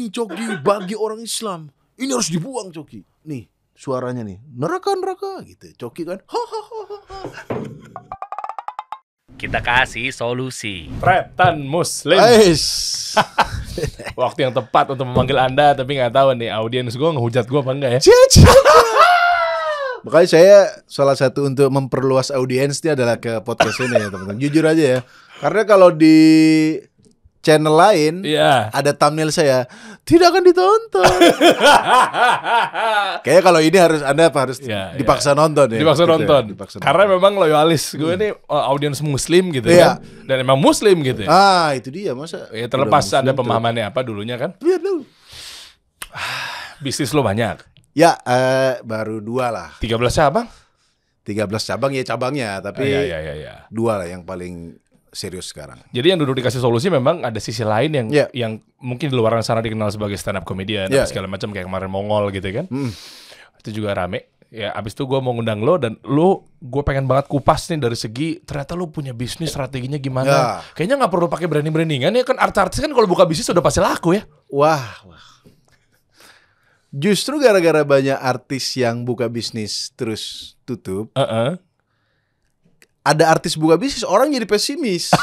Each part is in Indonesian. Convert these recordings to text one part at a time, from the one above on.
ini Coki bagi orang Islam. Ini harus dibuang Coki. Nih suaranya nih, neraka gitu. Coki kan, Kita kasih solusi. Tretan Muslim. Waktu yang tepat untuk memanggil Anda, tapi nggak tahu nih audiens gue ngehujat gue apa enggak ya. Makanya saya salah satu untuk memperluas audiensnya adalah ke podcast ini ya teman-teman. Jujur aja ya, karena kalau di channel lain ada thumbnail saya tidak akan ditonton. Kayaknya kalau ini Anda harus dipaksa nonton ya. Dipaksa gitu nonton. Ya, dipaksa Karena nonton. memang loyalis gue ini audiens Muslim gitu kan. Dan emang Muslim gitu. Itu dia masa. Ya, terlepas ada pemahamannya apa dulunya kan. Lihat lu. Bisnis lo banyak. Ya baru 2 lah. 13 cabang? 13 cabang ya cabangnya, tapi Iya. 2 lah yang paling serius sekarang. Jadi yang duduk dikasih solusi memang ada sisi lain yang mungkin di luar sana dikenal sebagai stand up comedian atau segala macam kayak kemarin Mongol gitu kan. Itu juga rame. Ya abis itu gue mau ngundang lo dan gue pengen banget kupas nih dari segi ternyata lo punya bisnis strateginya gimana. Kayaknya nggak perlu pakai branding-brandingan ya kan, artis kan kalau buka bisnis udah pasti laku ya. Wah. Justru gara-gara banyak artis yang buka bisnis terus tutup. Ada artis buka bisnis, orang jadi pesimis.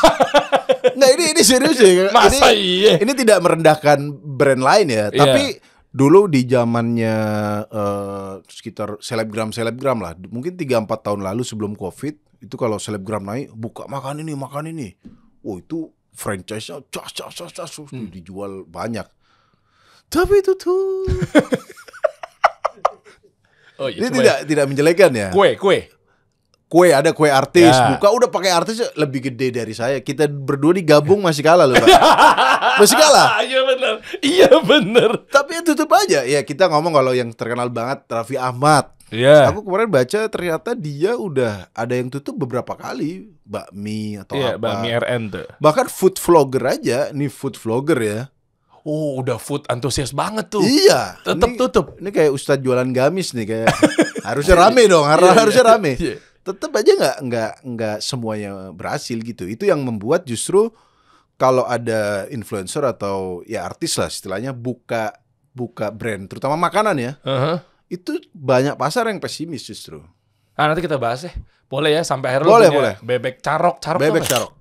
Nah ini serius ya. Masa iya? Ini tidak merendahkan brand lain ya. Tapi dulu di zamannya sekitar selebgram lah. Mungkin 3-4 tahun lalu sebelum Covid. Itu kalau selebgram naik, buka makan ini. Oh itu franchise-nya dijual banyak. Tapi itu tuh. Ini tidak menjelekan ya. Kue ada kue artis, buka udah pakai artis lebih gede dari saya. Kita berdua digabung masih kalah loh, Pak. Masih kalah. Iya bener. Tapi tutup aja. Ya kita ngomong kalau yang terkenal banget Raffi Ahmad. Aku kemarin baca ternyata dia udah ada yang tutup beberapa kali, bakmi atau apa. Bakmi RN tuh. Bahkan food vlogger aja, nih food vlogger ya. Oh, udah food antusias banget tuh. Iya. Tetap tutup. Ini kayak Ustadz jualan gamis nih kayak. Harusnya rame dong, harusnya rame. Tetap aja nggak semuanya berhasil gitu. Itu yang membuat justru kalau ada influencer atau ya artis lah istilahnya buka brand, terutama makanan ya. Itu banyak pasar yang pesimis justru. Nanti kita bahas ya. Boleh ya sampai akhir boleh. Bebek carok.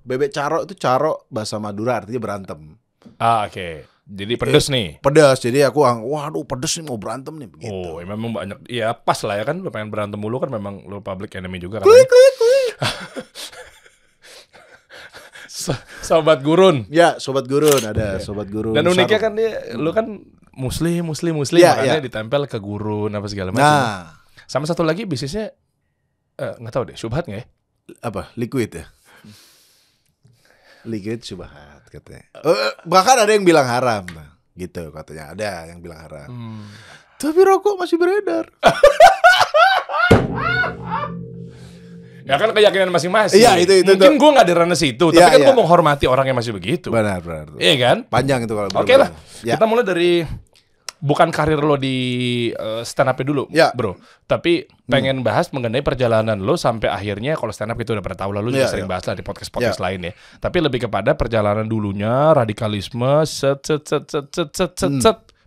Bebek carok itu carok bahasa Madura artinya berantem. Oke. Jadi pedes nih. Pedas. Jadi aku waduh pedes nih mau berantem nih begitu. Oh, memang banyak. Ya pas lah ya kan, lo pengen berantem mulu kan memang lo public enemy juga kan. Klik. Sobat Gurun. Ya, Sobat Gurun ada Sobat Gurun. Dan uniknya kan dia lo kan muslim makanya ditempel ke gurun apa segala macam. Nah, sama satu lagi bisnisnya nggak tahu deh, syubhat nggak ya? Apa? Liquid ya? Liquid syubhat katanya. Bahkan ada yang bilang haram, gitu katanya. Ada yang bilang haram. Tapi rokok masih beredar. Ya kan keyakinan masing-masing. Iya itu. Mungkin gue nggak di ranah situ, tapi kan gue menghormati orang yang masih begitu. Benar. Iya kan? Panjang itu kalau. Oke lah. Ya. Kita mulai dari bukan karir lo di stand up dulu, bro. Tapi pengen bahas mengenai perjalanan lo sampai akhirnya kalau stand up itu udah pernah tahu, lalu juga sering bahas lah di podcast lain ya. Tapi lebih kepada perjalanan dulunya, radikalisme,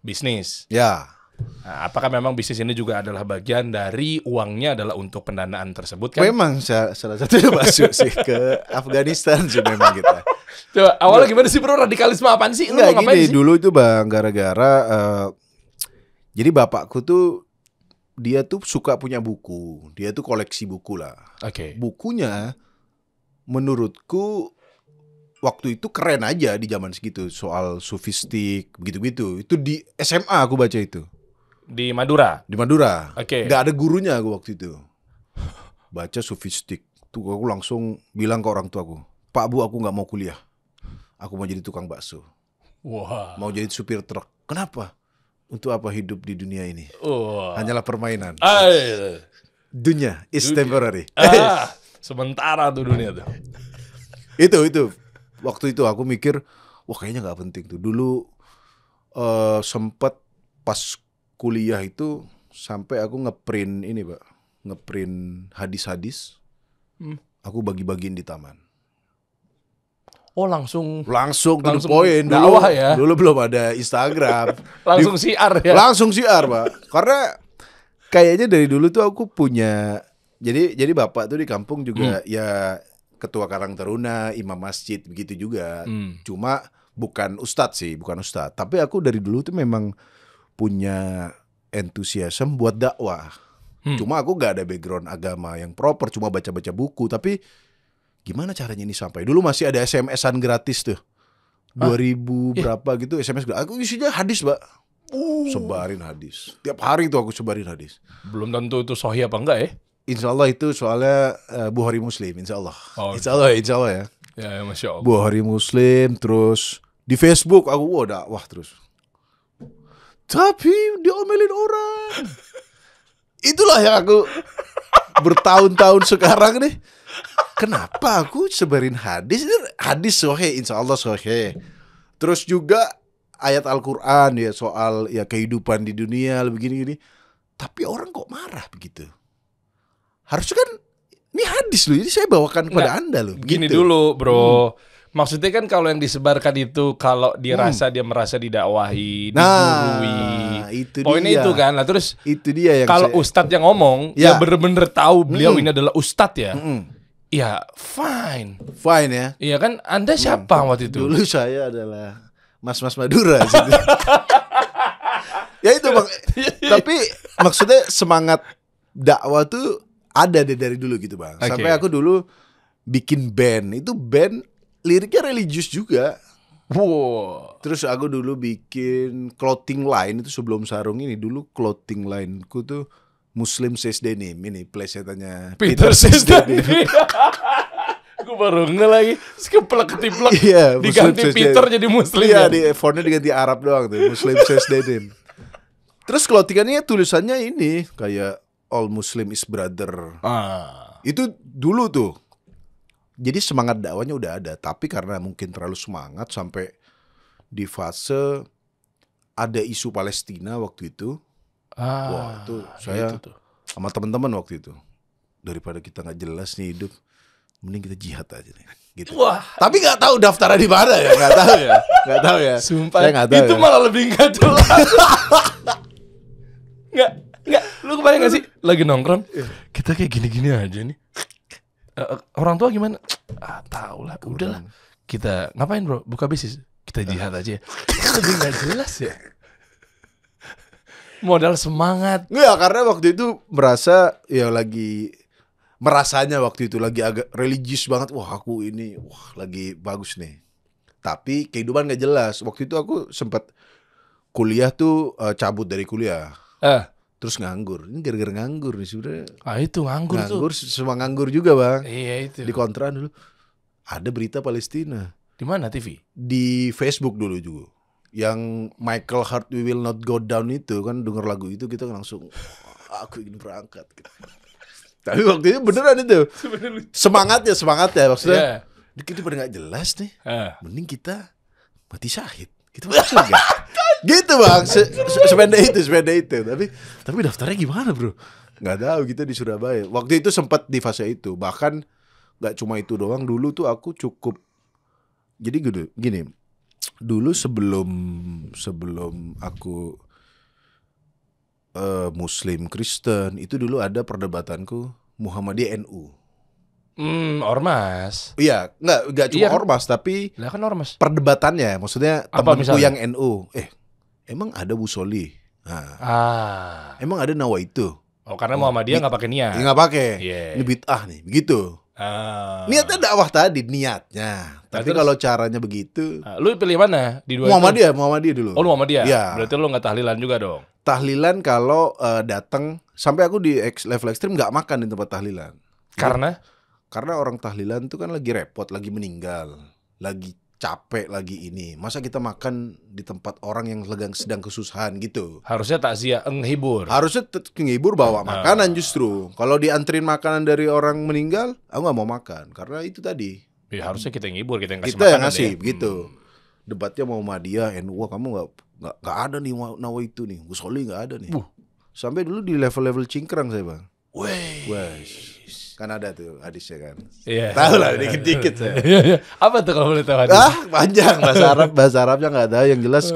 bisnis. Ya. Nah, apakah memang bisnis ini juga adalah bagian dari uangnya adalah untuk pendanaan tersebut kan? Memang salah satunya masuk sih ke Afghanistan sih memang kita. Coba awalnya gimana sih bro, radikalisme apaan sih? Enggak gini, dulu itu bang gara-gara jadi bapakku tuh dia tuh suka punya buku, dia tuh koleksi buku lah. Bukunya menurutku waktu itu keren aja di zaman segitu, soal sufistik begitu-begitu. Itu di SMA aku baca itu. Di Madura. Gak ada gurunya aku waktu itu. Baca sufistik. Tuh aku langsung bilang ke orang tuaku, Pak Bu aku gak mau kuliah. Aku mau jadi tukang bakso. Mau jadi supir truk. Kenapa? Untuk apa hidup di dunia ini? Hanyalah permainan. Dunia is temporary. Sementara tuh dunia tuh. Itu. Waktu itu aku mikir, wah kayaknya gak penting tuh. Dulu sempet pas kuliah itu sampai aku ngeprint ini Pak. Ngeprint hadis-hadis. Aku bagi-bagiin di taman. langsung to the point. Dulu, ya? Dulu belum ada Instagram. Langsung siar ya? Langsung siar, Pak. Karena kayaknya dari dulu tuh aku punya, jadi bapak tuh di kampung juga ya ketua Karang Taruna, imam masjid begitu juga. Cuma bukan ustadz sih, bukan ustadz. Tapi aku dari dulu tuh memang punya entusiasme buat dakwah. Cuma aku gak ada background agama yang proper, cuma baca-baca buku. Tapi gimana caranya ini sampai? Dulu masih ada SMS-an gratis tuh. 2000 berapa gitu SMS gratis. Aku isinya hadis, Pak. Sebarin hadis. Tiap hari tuh aku sebarin hadis. Belum tentu itu sahih apa enggak ya? Insya Allah itu soalnya Bukhari Muslim, insya Allah. Insya Allah ya. Ya, Masya Allah. Bukhari Muslim, terus di Facebook aku dakwah terus. Tapi diomelin orang. Itulah yang aku bertahun-tahun sekarang nih. Kenapa aku sebarin hadis? Hadis sahih, insya Allah sahih. Terus juga ayat Al-Quran ya soal ya kehidupan di dunia begini-gini. Tapi orang kok marah begitu? Harusnya kan ini hadis loh, jadi saya bawakan kepada Anda loh. Gini dulu bro. Maksudnya kan kalau yang disebarkan itu kalau dia merasa didakwahi, digurui. Itu poinnya dia. Itu kan. Nah terus itu dia yang kalau ustadz yang ngomong ya bener-bener tahu beliau ini adalah ustadz ya. Ya fine ya. Iya kan, Anda siapa waktu itu? Dulu saya adalah Mas Madura. Ya itu Bang. Tapi maksudnya semangat dakwah tuh ada dari dulu gitu Bang. Sampai aku dulu bikin band. Itu band liriknya religius juga. Wow. Terus aku dulu bikin clothing line itu sebelum sarung ini. Dulu clothing lineku tuh Muslim Says Denim. Ini plesetannya Peter Says Denim. Gue baru nge lagi keplek-keplek. Iya, diganti Peter jadi Muslim. Iya, di fontnya diganti Arab doang tuh. Muslim Says Denim. Terus clothingannya tulisannya ini kayak All Muslim is Brother. Itu dulu tuh. Jadi semangat dakwahnya udah ada. Tapi karena mungkin terlalu semangat sampai di fase ada isu Palestina waktu itu. Wah itu saya itu sama teman-teman waktu itu. Daripada kita gak jelas nih hidup, mending kita jihad aja nih. Gitu. Wah. Tapi gak tahu daftarnya di mana ya. Gak tahu ya. Sumpah saya gak tahu itu ya. Malah lebih gak jelas. Nggak, lu kebayang gak sih lagi nongkrong kita kayak gini-gini aja nih. Orang tua gimana? Tahu lah, udahlah. Kita ngapain bro? Buka bisnis. Kita jihad aja. Lebih gak jelas ya. Modal semangat. Nggak, karena waktu itu merasanya waktu itu lagi agak religius banget. Wah aku ini, lagi bagus nih. Tapi kehidupan gak jelas. Waktu itu aku sempat kuliah tuh cabut dari kuliah. Terus nganggur. Ini gara-gara nganggur nih sebenarnya. Itu nganggur tuh. Semua nganggur juga Bang. Iya itu. Di kontrakan dulu ada berita Palestina. Di mana TV? Di Facebook dulu juga. Yang Michael Heart We Will Not Go Down itu kan, denger lagu itu kita langsung aku ingin berangkat gitu. Tapi waktu itu beneran itu semangatnya maksudnya kita pada gak jelas nih, mending kita mati syahid gitu maksudnya. Gitu Bang, sependek itu. Tapi daftarnya gimana bro? Nggak tahu, kita di Surabaya. Waktu itu sempat di fase itu. Bahkan nggak cuma itu doang. Dulu tuh aku cukup. Jadi gini. Dulu sebelum aku Muslim Kristen itu dulu ada perdebatanku Muhammadiyah NU. Ormas. Iya, nggak cuma ormas tapi lah kan ormas. Perdebatannya, maksudnya temanku yang NU. Emang ada Busoli? Emang ada Nawaitu? Karena Muhammadiyah nggak pakai niat. Nggak pakai. Ini bid'ah nih, begitu. Niatnya dakwah tadi, niatnya. Tapi kalau caranya begitu. Lu pilih mana di dua Muhammadiyah dulu. Oh, Muhammadiyah. Ya. Berarti lu nggak tahlilan juga dong? Tahlilan kalau datang sampai aku di level ekstrim nggak makan di tempat tahlilan. Karena orang tahlilan itu kan lagi repot, lagi meninggal, lagi capek, lagi ini. Masa kita makan di tempat orang yang sedang kesusahan gitu? Harusnya takziah, menghibur. Harusnya menghibur, bawa makanan justru. Kalau dianterin makanan dari orang meninggal, aku nggak mau makan karena itu tadi. Ya, harusnya kita yang ngibur, kita yang kasih kita makanan. Yang ngasih, begitu. Debatnya Muhammadiyah, NU, kamu nggak ada nih Nawaitu nih, Gus Soli nggak ada nih. Sampai dulu di level-level cingkrang saya Bang. Wes. Kan ada tuh hadisnya kan. Iya. Tahu lah dikit-dikit saya. Iya. Apa tuh kalau boleh tahu hadis? Panjang bahasa Arabnya nggak ada. Yang jelas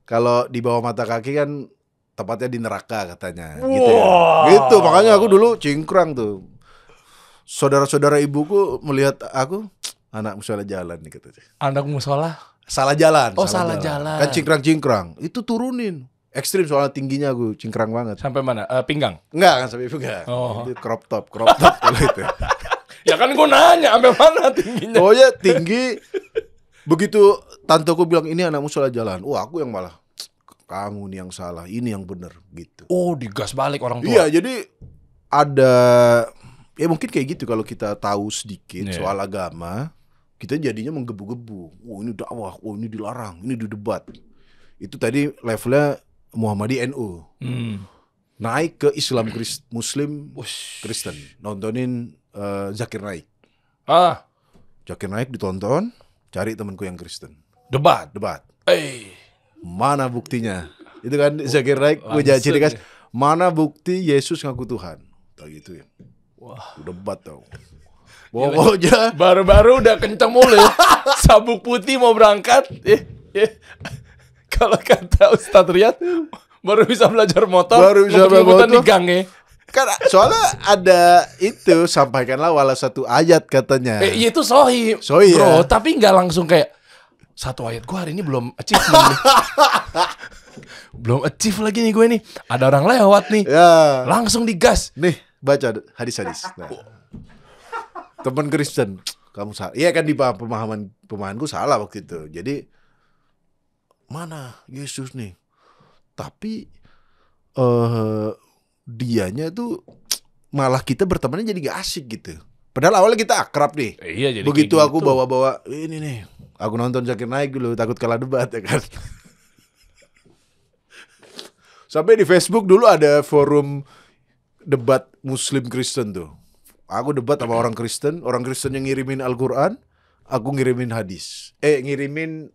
kalau di bawah mata kaki kan tempatnya di neraka katanya. Gitu ya. Gitu makanya aku dulu cingkrang tuh. Saudara-saudara ibuku melihat aku anakmu salah jalan nih katanya. Anakmu salah jalan. Oh salah jalan. Kan cingkrang-cingkrang. Itu turunin. Ekstrim soalnya tingginya aku cingkrang banget. Sampai mana? Pinggang? Enggak kan sampai pinggang. Oh. Itu crop top kalau itu. Ya kan gue nanya sampai mana tingginya. Oh ya tinggi. Begitu tanteku bilang ini anakmu salah jalan. Wah aku yang malah kamu nih yang salah, ini yang benar gitu. Oh digas balik orang tua. Iya jadi ada ya mungkin kayak gitu kalau kita tahu sedikit soal agama, kita jadinya menggebu-gebu. Oh ini dakwah, oh ini dilarang, ini didebat. Itu tadi levelnya Muhammadiyah NU. Naik ke Islam Muslim Kristen. Nontonin Zakir Naik. Zakir Naik ditonton, cari temanku yang Kristen. Debat. Mana buktinya? Itu kan Zakir Naik punya ciri khas. Mana bukti Yesus ngaku Tuhan? Tahu gitu ya. Wah, debat tau. Pokoknya baru-baru udah kenceng mulu. Sabuk putih mau berangkat. Kalau kata Ustadz Riyad baru bisa belajar motor, baru bisa belajar di gang ya. Kan soalnya ada itu sampaikanlah walau satu ayat katanya. Itu sohi bro, tapi nggak langsung kayak satu ayat. Gue hari ini belum achieve nih. Belum achieve lagi nih gue nih. Ada orang lewat nih. Ya. Langsung digas. Nih baca hadis-hadis. Nah. Teman Kristen, kamu salah. Iya kan di pemahamanku salah waktu itu. Jadi mana Yesus nih? Tapi dianya tuh malah kita bertemannya jadi gak asik gitu. Padahal awalnya kita akrab nih. Iya, jadi begitu aku gitu. bawa-bawa ini nih. Aku nonton Zakir Naik dulu, takut kalah debat ya kan. Sampai di Facebook dulu ada forum debat Muslim Kristen tuh. Aku debat sama orang Kristen yang ngirimin Al-Quran, aku ngirimin hadis. Ngirimin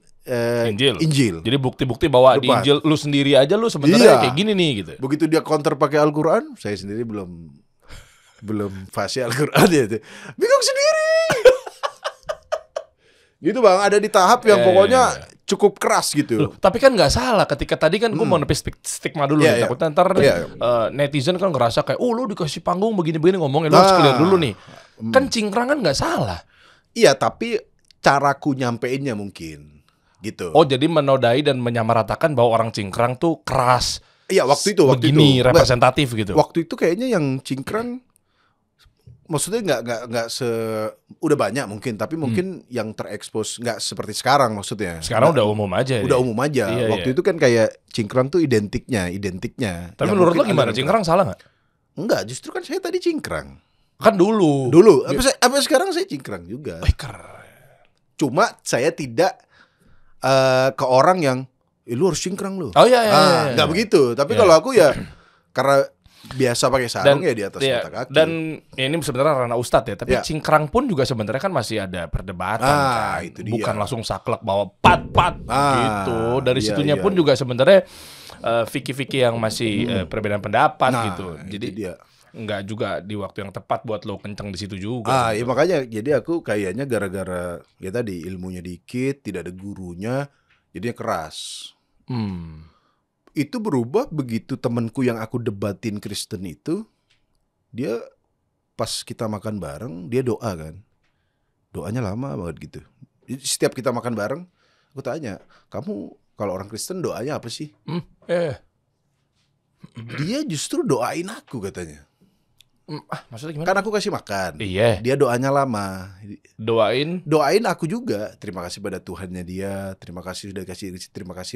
Injil. Jadi bukti-bukti bahwa di Injil lu sendiri aja lu sebenarnya kayak gini nih gitu. Begitu dia counter pakai Al-Quran, saya sendiri belum fasih Al-Quran ya. Bingung sendiri. Gitu Bang, ada di tahap yang pokoknya cukup keras gitu. Loh, tapi kan nggak salah ketika tadi kan gue mau nepis stigma dulu nih. Takutnya ntar netizen kan ngerasa kayak, lu dikasih panggung begini-begini ngomongin, lu harus clear dulu nih. Kan cingkrang kan nggak salah. Iya, tapi caraku nyampeinnya mungkin gitu. Oh, jadi menodai dan menyamaratakan bahwa orang cingkrang tuh keras. Iya, waktu itu begini representatif gitu. Waktu itu kayaknya yang cingkrang maksudnya nggak udah banyak mungkin, tapi mungkin yang terekspos nggak seperti sekarang maksudnya. Sekarang udah umum aja. Udah umum aja. Iya, waktu itu kan kayak cingkrang tuh identiknya. Tapi menurut lo gimana? Cingkrang salah nggak? Enggak, justru kan saya tadi cingkrang. Kan dulu. Apa sekarang saya cingkrang juga. Keren. Cuma saya tidak ke orang yang lu harus cingkrang lu. Oh iya. Nggak begitu. Tapi kalau aku ya karena biasa pakai sarung ya di atas mata kaki. Dan ini sebenarnya ranah ustadz ya, tapi cingkrang pun juga sebenarnya kan masih ada perdebatan kan. Itu dia. Bukan langsung saklek bawa pat gitu. Dari situnya pun juga sebenarnya fikih-fikih yang masih perbedaan pendapat gitu. Jadi nggak juga di waktu yang tepat buat lo kenceng di situ juga. Ya makanya jadi aku kayaknya gara-gara ya tadi ilmunya dikit, tidak ada gurunya, jadinya keras. Itu berubah begitu temanku yang aku debatin Kristen itu, dia pas kita makan bareng, dia doa kan. Doanya lama banget gitu. Setiap kita makan bareng, aku tanya, kamu kalau orang Kristen doanya apa sih? Dia justru doain aku katanya. Maksudnya gimana? Kan aku kasih makan. Iya. Dia doanya lama. Doain aku juga. Terima kasih pada Tuhannya dia. Terima kasih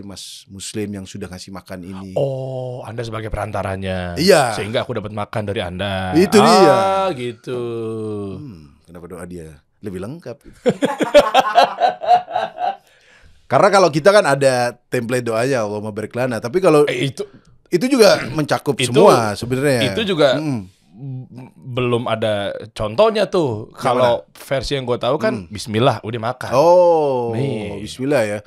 Mas Muslim yang sudah ngasih makan ini. Oh, Anda sebagai perantaranya. Iya. Sehingga aku dapat makan dari Anda. Itu dia. Gitu. Kenapa doa dia lebih lengkap? Karena kalau kita kan ada template doanya Allahumma barik lana. Tapi kalau itu juga mencakup semua sebenarnya. Itu juga belum ada contohnya tuh. Kalau versi yang gue tahu kan Bismillah udah makan. Bismillah ya.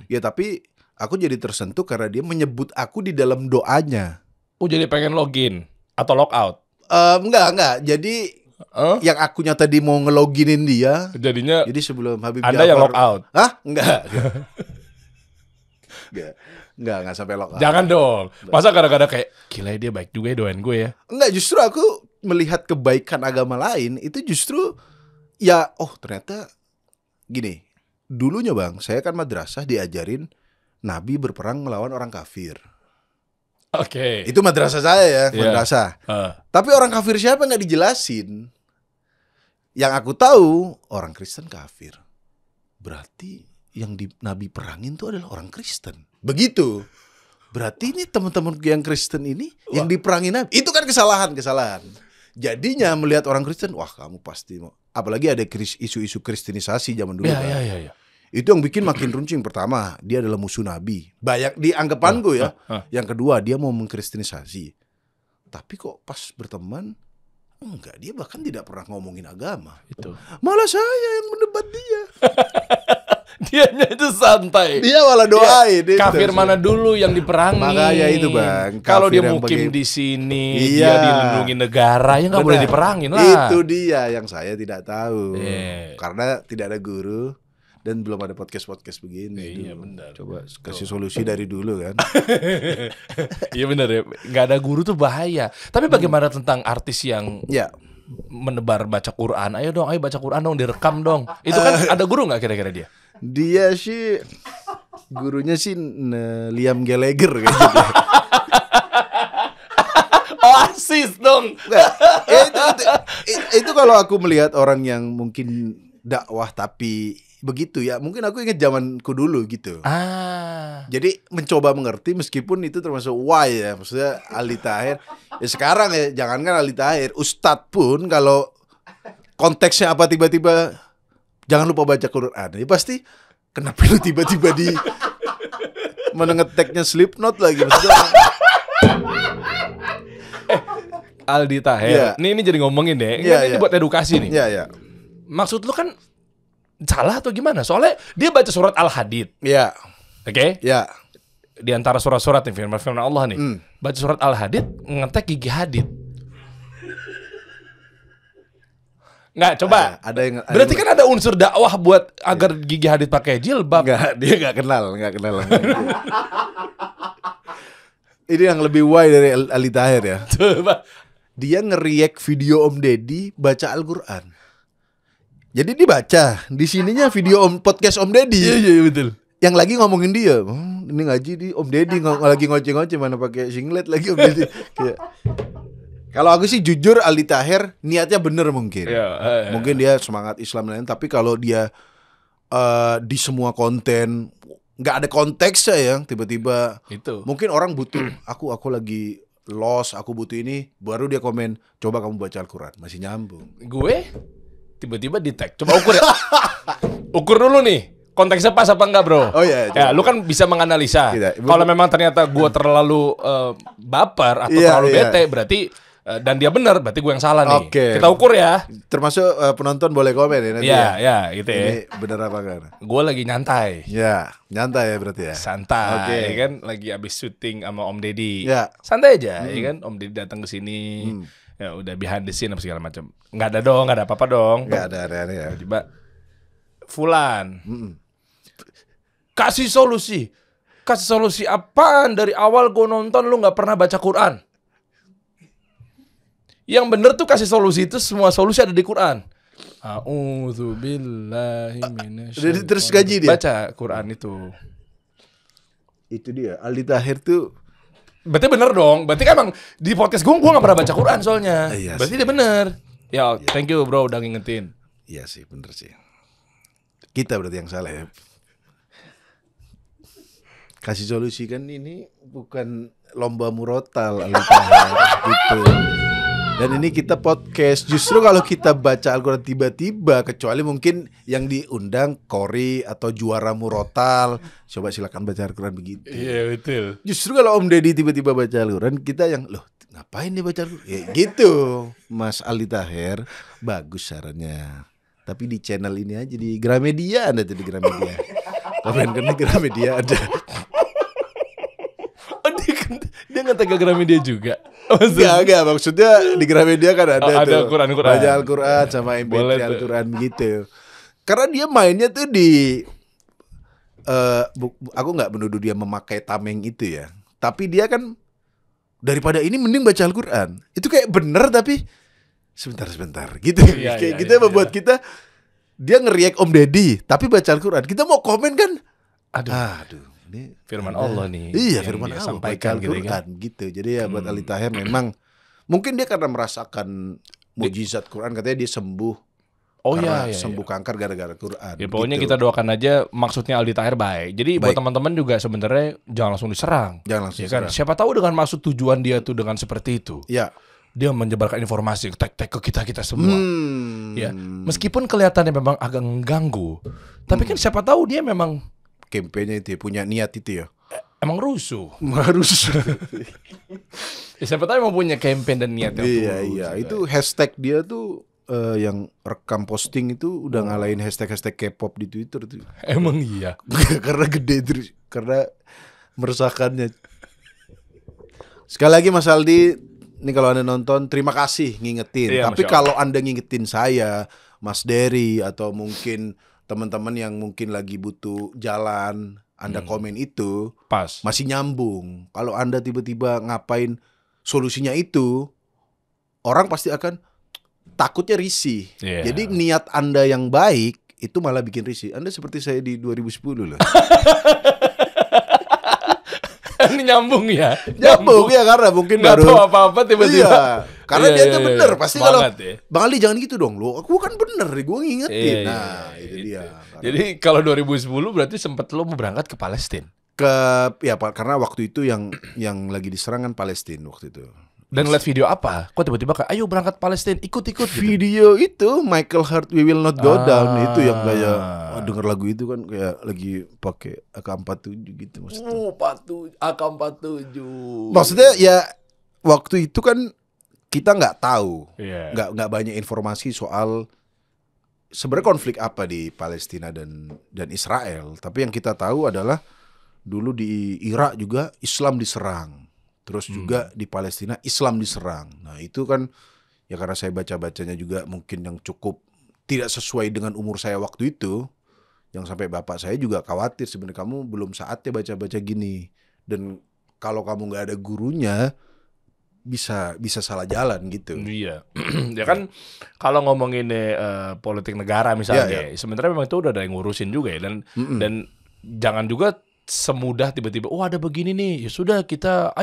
Ya tapi aku jadi tersentuh karena dia menyebut aku di dalam doanya. Jadi pengen login atau log out? Enggak. Jadi Yang akunya tadi mau ngeloginin dia. Jadinya jadi sebelum Habib Anda Ja'far, yang lock out. Hah? Enggak. Enggak sampai lock out. Jangan dong. Masa kadang-kadang kayak gila dia baik juga ya doain gue ya. Enggak, justru aku melihat kebaikan agama lain itu justru ya ternyata gini. Dulunya Bang, saya kan madrasah diajarin Nabi berperang melawan orang kafir. Oke. Itu madrasah saya ya, madrasah. Tapi orang kafir siapa nggak dijelasin. Yang aku tahu orang Kristen kafir. Berarti yang Nabi perangin itu adalah orang Kristen. Begitu. Berarti ini teman-teman yang Kristen ini yang diperangin Nabi. Itu kan kesalahan. Jadinya melihat orang Kristen, wah kamu pasti mau. Apalagi ada isu-isu kristenisasi zaman dulu. Ya. Itu yang bikin makin runcing. Pertama, dia adalah musuh Nabi. Banyak di anggapanku ya. Yang kedua, dia mau mengkristenisasi. Tapi kok pas berteman, enggak, dia bahkan tidak pernah ngomongin agama. Itu. Malah saya yang mendebat dia. Dianya itu santai. Dia malah doain. Kafir mana dulu yang diperangi? Makanya itu Bang. Kalau dia mukim di sini, dia dilindungi negara, ya nggak boleh diperangin lah. Itu dia yang saya tidak tahu. Karena tidak ada guru. Dan belum ada podcast begini. Iya benar. Coba kasih solusi dari dulu kan. Iya benar ya. Nggak ada guru tuh bahaya. Tapi bagaimana tentang artis yang menebar baca Quran? Ayo baca Quran dong, direkam dong. Itu kan ada guru nggak kira-kira dia? Dia sih gurunya sih Liam Gallagher kayak gitu. Oasis dong. Itu kalau aku melihat orang yang mungkin dakwah tapi begitu ya, mungkin aku ingat zamanku dulu gitu. Jadi mencoba mengerti meskipun itu termasuk why ya, maksudnya Ali Tahir. Ya sekarang ya, jangankan Ali Tahir, Ustadz pun kalau konteksnya apa tiba-tiba jangan lupa baca Quran. Ya pasti kenapa lu tiba-tiba di mengeteknya Slipknot lagi maksudnya. Aldi Tahir. Ini jadi ngomongin deh. Ini buat edukasi nih. Iya. Maksud lu kan salah atau gimana? Soalnya dia baca surat Al-Hadid. Iya. Oke? Iya. Di antara surat-surat nih, firman Allah nih. Baca surat Al-Hadid, ngetek Gigi Hadid. Nggak, coba. Berarti kan ada unsur dakwah buat agar Gigi Hadid pakai jilbab. Dia nggak kenal. Ini yang lebih why dari Ali Tahir ya. Coba. Dia nge-react video Om Deddy baca Al-Quran. Jadi dibaca, di sininya video podcast Om Deddy. Iya betul. Yang lagi ngomongin dia, ini ngaji di Om Deddy lagi ngoceh-ngoceh mana pakai singlet lagi Om Deddy. Kalau aku sih jujur Ali Tahir niatnya bener mungkin. Mungkin dia semangat Islam lain, tapi kalau dia di semua konten nggak ada konteksnya ya, tiba-tiba itu. Mungkin orang butuh aku lagi lost, aku butuh ini, baru dia komen, coba kamu baca Al-Quran, masih nyambung. Gue tiba-tiba di tag. Coba ukur ya. Ukur dulu nih. Konteksnya pas apa enggak, bro? Oh iya. Ya, lu kan bisa menganalisa. Kalau memang ternyata gue terlalu baper atau terlalu bete, berarti dan dia benar, berarti gue yang salah nih. Kita ukur ya. Termasuk penonton boleh komen ya nanti. Iya, gitu ya. Ini benar apa enggak? Gue lagi nyantai. Ya, nyantai ya berarti ya. Santai, ya kan? Lagi abis syuting sama Om Deddy. Ya. Santai aja, ya kan? Om Deddy datang ke sini. Ya udah behind the scene apa segala macam. Nggak ada apa-apa dong. Nggak ada aneh-aneh ya. Tiba Fulan. Kasih solusi apaan? Dari awal gue nonton lu nggak pernah baca Quran. Yang bener tuh kasih solusi itu, semua solusi ada di Quran. A'udzubillahi minasyaitonir. Terus gaji dia. Baca Quran itu. Itu dia. Ali Tahir tuh. Berarti bener dong. Berarti kan emang di podcast gue gak pernah baca Quran soalnya. Berarti dia bener. Ya, thank you bro udah ngingetin. Iya sih, bener sih. Kita berarti yang salah ya. Kasih solusi kan ini bukan lomba murotal Ali Tahir gitu. Dan ini kita podcast. Justru kalau kita baca Al-Quran tiba-tiba, kecuali mungkin yang diundang Kori atau juara murotal, coba silakan baca Al-Quran begitu. Iya betul. Justru kalau Om Deddy tiba-tiba baca Al-Quran, kita yang loh ngapain dia baca Al-Quran? Ya gitu. Mas Ali Tahir, bagus sarannya. Tapi di channel ini aja, di Gramedia ada tuh, di Gramedia. Komen kan di Gramedia ada. Di Dia nge-tag ke Gramedia juga. Enggak, maksudnya di Gramedia kan ada tuh. Ada Al-Quran. Baca Al-Quran sama MP3 Al-Quran gitu. Karena dia mainnya tuh di aku nggak menuduh dia memakai tameng itu ya. Tapi dia kan daripada ini mending baca Al-Quran. Itu kayak bener tapi sebentar gitu. Kayak kita membuat kita dia ngeriak Om Deddy tapi baca Al-Quran. Kita mau komen kan? Aduh, ini firman Allah nih. Iya, firman Allah sampaikan baca Al-Quran gitu. Jadi ya buat Ali Tahir memang mungkin dia karena merasakan mujizat Quran, katanya dia sembuh. Sembuh kanker gara-gara Quran. Ya pokoknya gitu. kita doakan aja, maksudnya Aldi Tahir baik. Jadi buat teman-teman juga sebenarnya jangan langsung diserang. Jangan langsung diserang. Kan? Siapa tahu dengan maksud tujuan dia tuh dengan seperti itu. Ya. Dia menyebarkan informasi tag ke kita semua. Ya, meskipun kelihatannya memang agak mengganggu, tapi kan siapa tahu dia memang kampanye itu punya niat itu ya. Emang rusuh. Ya, siapa tahu emang punya campaign dan niat yang tulus. Iya, itu hashtag dia tuh yang rekam posting itu udah ngalahin hashtag K-pop di Twitter tuh. Emang iya. Karena gede terus, karena meresahkannya. Sekali lagi Mas Aldi, ini kalau Anda nonton, terima kasih ngingetin. Tapi kalau Anda ngingetin saya, Mas Dery, atau mungkin teman-teman yang mungkin lagi butuh jalan, Anda komen itu, pas. Masih nyambung. Kalau Anda tiba-tiba ngapain solusinya itu, orang pasti akan takutnya risih. Jadi niat Anda yang baik, itu malah bikin risih. Anda seperti saya di 2010 loh. Ini nyambung ya? Nyambung ya, karena mungkin nggak tahu apa-apa tiba-tiba. Iya, karena dia tuh bener. Pasti kalau Bang Aldi jangan gitu dong, lo aku kan bener, gue ngingetin. Itu dia. Jadi kalau 2010 berarti sempat lo mau berangkat ke Palestina? Karena waktu itu yang lagi diserang kan Palestina waktu itu. Dan lihat video apa? Kok tiba-tiba kayak ayo berangkat Palestina, ikut gitu. Video itu Michael Hart We Will Not Go Down, itu yang kayak denger lagu itu kan kayak lagi pakai AK-47 gitu maksudnya. AK-47. Maksudnya ya waktu itu kan kita nggak tahu, nggak banyak informasi soal sebenarnya konflik apa di Palestina dan Israel. Tapi yang kita tahu adalah dulu di Irak juga Islam diserang. Terus juga di Palestina Islam diserang. Nah itu kan ya karena saya baca-bacanya juga mungkin yang cukup tidak sesuai dengan umur saya waktu itu. Yang sampai bapak saya juga khawatir sebenarnya kamu belum saatnya baca-baca gini. Dan kalau kamu nggak ada gurunya bisa salah jalan gitu. Iya. Ya kan kalau ngomongin politik negara misalnya, sebenarnya memang itu udah ada yang ngurusin juga ya. Dan jangan juga semudah tiba-tiba ada begini nih, ya sudah kita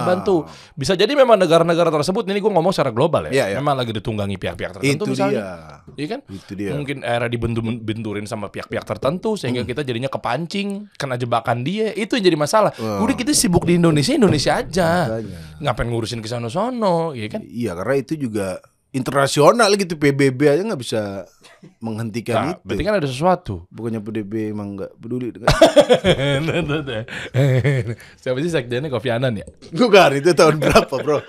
bantu. Bisa jadi memang negara-negara tersebut, ini gue ngomong secara global ya, memang lagi ditunggangi pihak-pihak tertentu itu misalnya. Iya kan? Itu dia. Mungkin era dibenturin sama pihak-pihak tertentu sehingga kita jadinya kepancing, kena jebakan dia. Itu yang jadi masalah. Udah kita sibuk di Indonesia aja. Makanya. Ngapain ngurusin ke sono-sono, ya kan? Iya, karena itu juga internasional gitu, PBB aja nggak bisa menghentikan itu. Berarti kan ada sesuatu. Bukannya PBB emang nggak peduli dengan. Siapa sih sekjennya? Kofi Annan ya? Bukan, itu tahun berapa bro?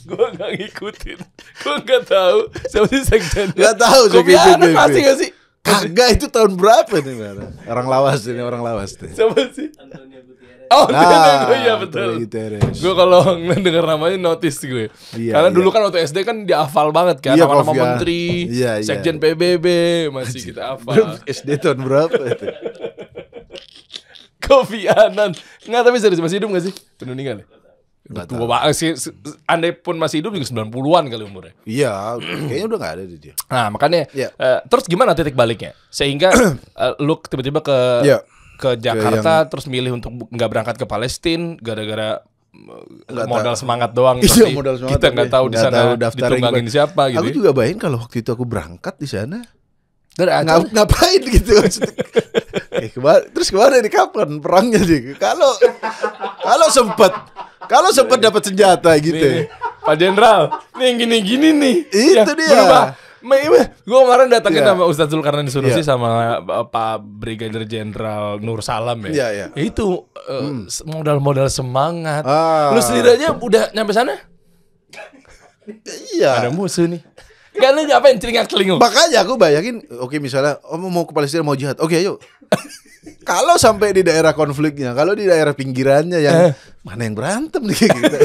Gue nggak ngikutin, gue nggak tahu siapa sih sekjennya. Nggak tahu. Kofi Annan pasti nggak sih? Kagak, itu tahun berapa nih? Orang lawas nih. Siapa sih? Iya betul. Gue kalau dengar namanya notice gue. Karena dulu kan waktu SD kan dihafal banget kan, nama-nama menteri, sekjen PBB masih kita hafal. SD tahun berapa itu? Kofi Annan. Nggak, tapi serius masih hidup nggak sih? Udah meninggal ya? Tua banget sih. Andai pun masih hidup juga 90-an kali umurnya. Iya, kayaknya udah nggak ada dia. Nah makanya terus gimana titik baliknya? Sehingga lu tiba-tiba ke Jakarta terus milih untuk nggak berangkat ke Palestina gara-gara modal semangat doang. Iya, modal semangat. Kita nggak tahu di sana ditunggangin siapa gitu. Aku juga bayangin kalau waktu itu aku berangkat di sana. Ngapain gitu? Terus kemarin ini kapan perangnya sih? Kalau sempat dapat senjata gitu. Nih, Pak Jenderal, nih gini nih. Itu dia. Gue kemarin datangin sama Ustadz Zulkarnain Sunusi sama Pak Brigadir Jenderal Nur Salam ya. Itu modal semangat. Lu sendiri aja udah nyampe sana? Iya. Ada musuh nih. Gak, lu ngapain celingak-celinguk? Makanya aku bayangin, oke misalnya mau ke Palestina, mau jihad. Oke, ayo. Kalau sampai di daerah konfliknya, kalau di daerah pinggirannya yang mana yang berantem nih gitu.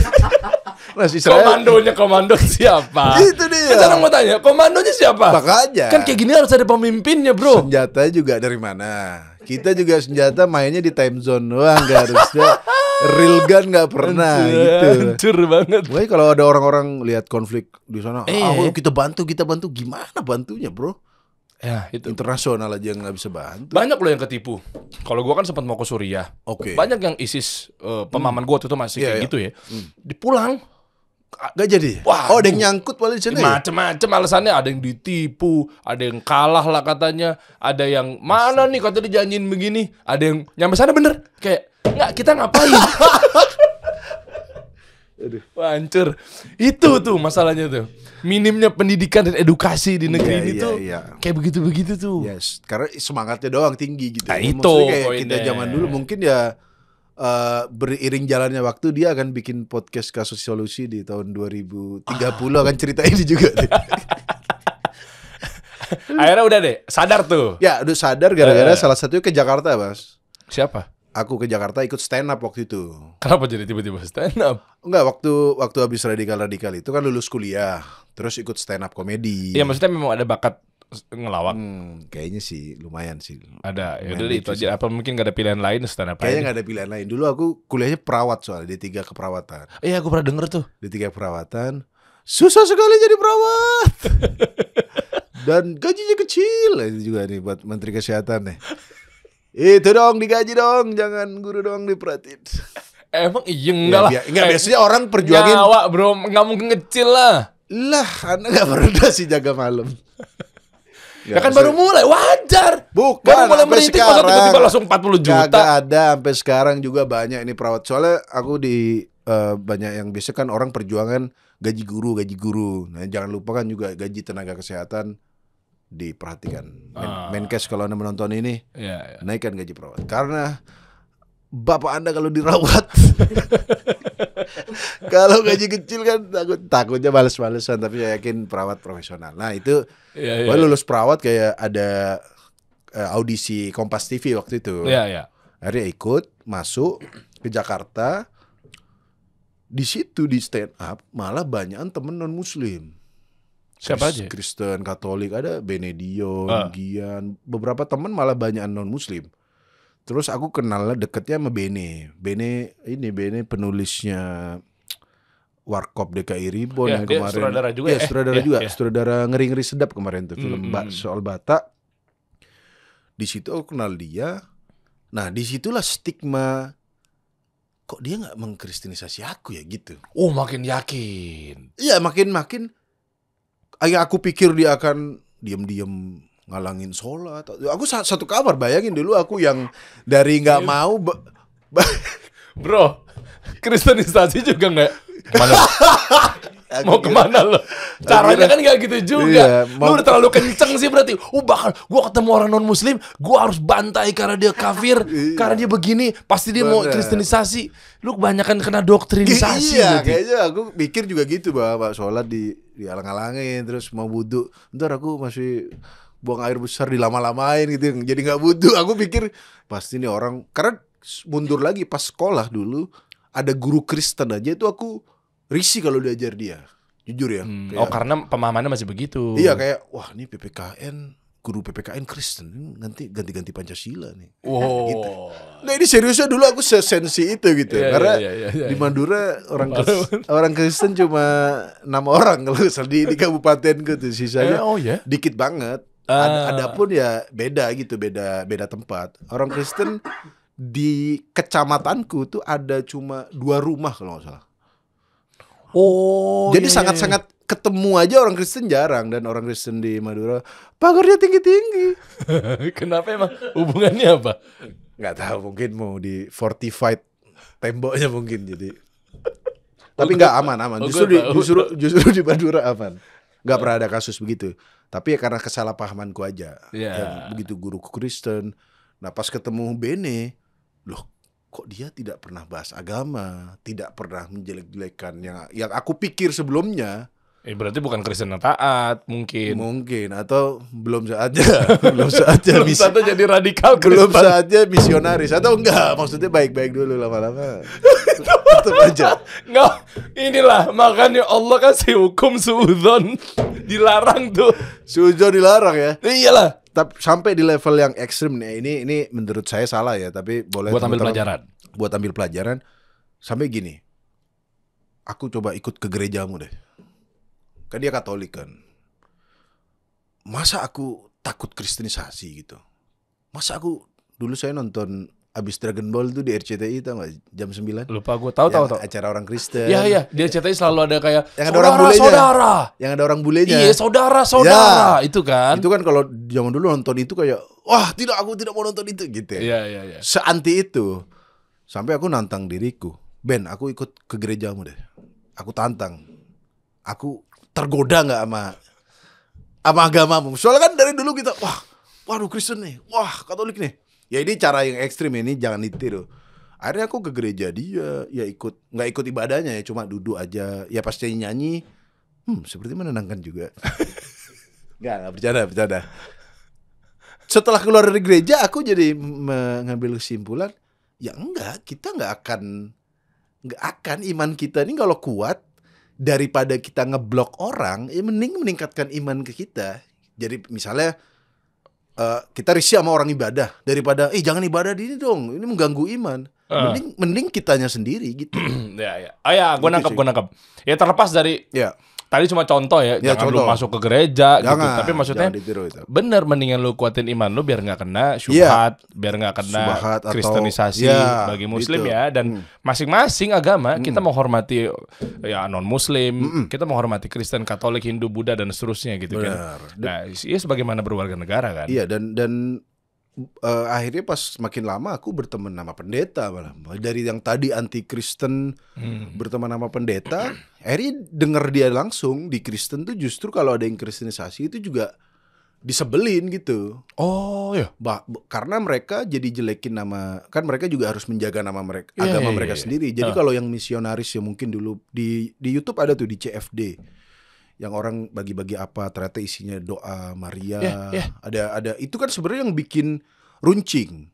Mas Israel. Komando siapa? Itu dia. Kita mau tanya, komandonya siapa? Makanya. Kan kayak gini harus ada pemimpinnya, bro. Senjata juga dari mana? Kita juga senjata mainnya di time zone doang, nggak harusnya real gun nggak pernah gitu. Hancur banget. Wah, kalau ada orang-orang lihat konflik di sana, kita bantu, gimana bantunya, bro? Ya, itu internasional aja nggak bisa bantu. Banyak loh yang ketipu. Kalau gua kan sempat mau ke Suriah. Banyak yang ISIS pemahaman gua tuh masih kayak gitu ya. Dipulang gak jadi. Wah, ada yang nyangkut paling di sana. Macem-macem alasannya, ada yang ditipu, ada yang kalah lah katanya, ada yang mana nih kata dijanjiin begini, ada yang nyampe sana bener kayak nggak kita ngapain. Wah, hancur. Itu tuh masalahnya tuh. Minimnya pendidikan dan edukasi di negeri ini tuh kayak begitu-begitu tuh. Yes, karena semangatnya doang tinggi gitu. Nah, itu kayak kita zaman dulu mungkin ya beriring jalannya waktu dia akan bikin podcast Kasus Solusi di tahun 2030 akan cerita ini juga. Akhirnya udah deh, sadar tuh. Ya, udah sadar gara-gara salah satunya ke Jakarta, Mas. Siapa? Aku ke Jakarta ikut stand up waktu itu. Kenapa jadi tiba-tiba stand up? Enggak, waktu habis radikal itu kan lulus kuliah, terus ikut stand up komedi. Iya, maksudnya memang ada bakat ngelawak. Kayaknya sih lumayan sih. Ada. Ya udah itu aja. Apa mungkin gak ada pilihan lain stand up? Kayaknya gak ada pilihan lain. Dulu aku kuliahnya perawat soalnya D3 keperawatan. Iya, aku pernah denger tuh. D3 keperawatan. Susah sekali jadi perawat. Dan gajinya kecil. Itu juga nih buat Menteri Kesehatan nih. Itu dong digaji dong, jangan guru doang diperhatiin. Emang iya enggak lah. Enggak, biasanya orang perjuangin nyawa, bro, enggak mungkin kecil lah. Lah, Anda enggak pernah sih jaga malam. Ya kan baru mulai, wajar. Bukan, baru mulai merintis masa tiba-tiba langsung 40 juta. Kagak ada, sampai sekarang juga banyak ini perawat. Soalnya aku di banyak yang biasa kan orang perjuangan gaji guru. Nah, jangan lupa kan juga gaji tenaga kesehatan diperhatikan. Menkes kalau Anda menonton ini, naikkan gaji perawat. Karena bapak Anda kalau dirawat, kalau gaji kecil kan takutnya males-malesan. Tapi saya yakin perawat profesional. Nah itu, lulus perawat kayak ada audisi Kompas TV waktu itu. Akhirnya ikut, masuk ke Jakarta. Di situ di stand up malah banyakan temen non Muslim. Siapa aja? Kristen, Katolik, ada Benedion, Gian, beberapa teman malah banyak non-Muslim. Terus aku kenal deketnya sama Bene. Bene penulisnya Warkop DKI Reborn yang kemarin. Sutradara juga. Sutradara juga. Sutradara Ngeri-Ngeri Sedap kemarin tuh film soal Batak. Di situ aku kenal dia. Nah, disitulah stigma. Kok dia nggak mengkristenisasi aku ya gitu? Oh, makin yakin. Iya, makin. Aku pikir dia akan diam-diam ngalangin sholat. Aku satu kamar, bayangin dulu aku yang dari nggak mau. Bro, kristenisasi juga nggak. Mau kemana lo? Caranya kan gak gitu juga. Lu udah terlalu kenceng sih berarti. Bakal gue ketemu orang non Muslim, gue harus bantai karena dia kafir, karena dia begini, pasti dia mau kristenisasi. Lu kebanyakan kena doktrinisasi. Iya, kayaknya aku pikir juga gitu, Pak. Sholat dialang-alangin, terus mau wudu, ntar aku masih buang air besar dilama-lamain gitu. Jadi nggak wudu. Aku pikir pasti nih orang, karena mundur lagi pas sekolah dulu ada guru Kristen aja itu aku risih kalau diajar dia, jujur ya. Kayak, karena pemahamannya masih begitu. Iya, kayak wah ini guru PPKN Kristen, nanti ganti Pancasila nih. Gitu. Nah ini seriusnya dulu aku sesensi itu gitu. Karena di Madura orang Kristen cuma 6 orang kalau di kabupatenku tuh, sisanya dikit banget. Adapun ya beda gitu, beda tempat. Orang Kristen di kecamatanku tuh ada cuma 2 rumah kalau nggak salah. Jadi sangat-sangat ketemu aja orang Kristen jarang, dan orang Kristen di Madura pagarnya tinggi-tinggi. Kenapa emang? Hubungannya apa? Nggak tahu, mungkin mau di fortified temboknya mungkin jadi. Tapi nggak aman. Justru di Madura aman. Nggak pernah ada kasus begitu. Tapi ya karena kesalahpahamanku aja. Yang begitu guru Kristen. Nah pas ketemu Bene, loh kok dia tidak pernah bahas agama, tidak pernah menjelek-jelekan yang aku pikir sebelumnya. Berarti bukan Kristen yang taat, mungkin atau belum saatnya belum saatnya belum saatnya jadi radikal Kristen. Belum saatnya misionaris atau enggak, maksudnya baik-baik dulu lama-lama tetap aja. Enggak, inilah makanya Allah kasih hukum suudzon. Dilarang tuh. Suudzon dilarang ya. Iyalah. Tapi sampai di level yang ekstrim nih, ini menurut saya salah ya, tapi boleh buat ambil pelajaran. Buat ambil pelajaran sampai gini. Aku coba ikut ke gerejamu deh. Kan dia Katolik kan. Masa aku takut kristenisasi gitu? Masa aku dulu saya nonton abis Dragon Ball tuh di RCTI tau gak? Jam 9. Lupa gue, tahu. Acara orang Kristen. Iya, di RCTI selalu ada kayak yang ada orang bulenya. Saudara. Yang ada orang bulenya. Iya, saudara. Ya, itu kan. Itu kan kalau zaman dulu nonton itu kayak, wah tidak, aku tidak mau nonton itu gitu. Iya. Seanti itu. Sampai aku nantang diriku. Ben, aku ikut ke gerejamu deh. Aku tantang. Aku tergoda nggak sama agamamu? Soalnya kan dari dulu kita, waduh Kristen nih, wah Katolik nih. Ya ini cara yang ekstrim ini, jangan ditiru. Akhirnya aku ke gereja dia, ya nggak ikut ibadahnya ya, cuma duduk aja. Ya pas nyanyi, seperti menenangkan juga. Nggak bercanda. Setelah keluar dari gereja, aku jadi mengambil kesimpulan, ya enggak, kita nggak akan iman kita ini kalau kuat. Daripada kita ngeblok orang, ya mending meningkatkan iman ke kita. Jadi misalnya kita risih sama orang ibadah, daripada jangan ibadah di ini dong, ini mengganggu iman. Mending kitanya sendiri gitu. Gue nangkep. Ya terlepas dari tadi cuma contoh ya, jangan lu masuk ke gereja gitu. Tapi maksudnya bener, mendingan lu kuatin iman lu biar nggak kena syubhat, biar nggak kena kristenisasi bagi muslim gitu. Ya, dan masing-masing agama kita menghormati ya non muslim, kita menghormati Kristen, Katolik, Hindu, Buddha dan seterusnya gitu. Benar. Kan. Nah, sebagaimana berwarga negara kan. Iya, dan akhirnya pas makin lama aku berteman sama pendeta malah. Dari yang tadi anti Kristen berteman sama pendeta, akhirnya denger dia langsung di Kristen tuh justru kalau ada yang kristenisasi itu juga disebelin gitu. Oh ya. Karena mereka jadi jelekin nama, kan mereka juga harus menjaga nama mereka, agama mereka sendiri. Jadi kalau yang misionaris ya mungkin dulu di YouTube ada tuh di CFD. Yang orang bagi-bagi apa ternyata isinya doa Maria. Ada itu kan sebenarnya yang bikin runcing.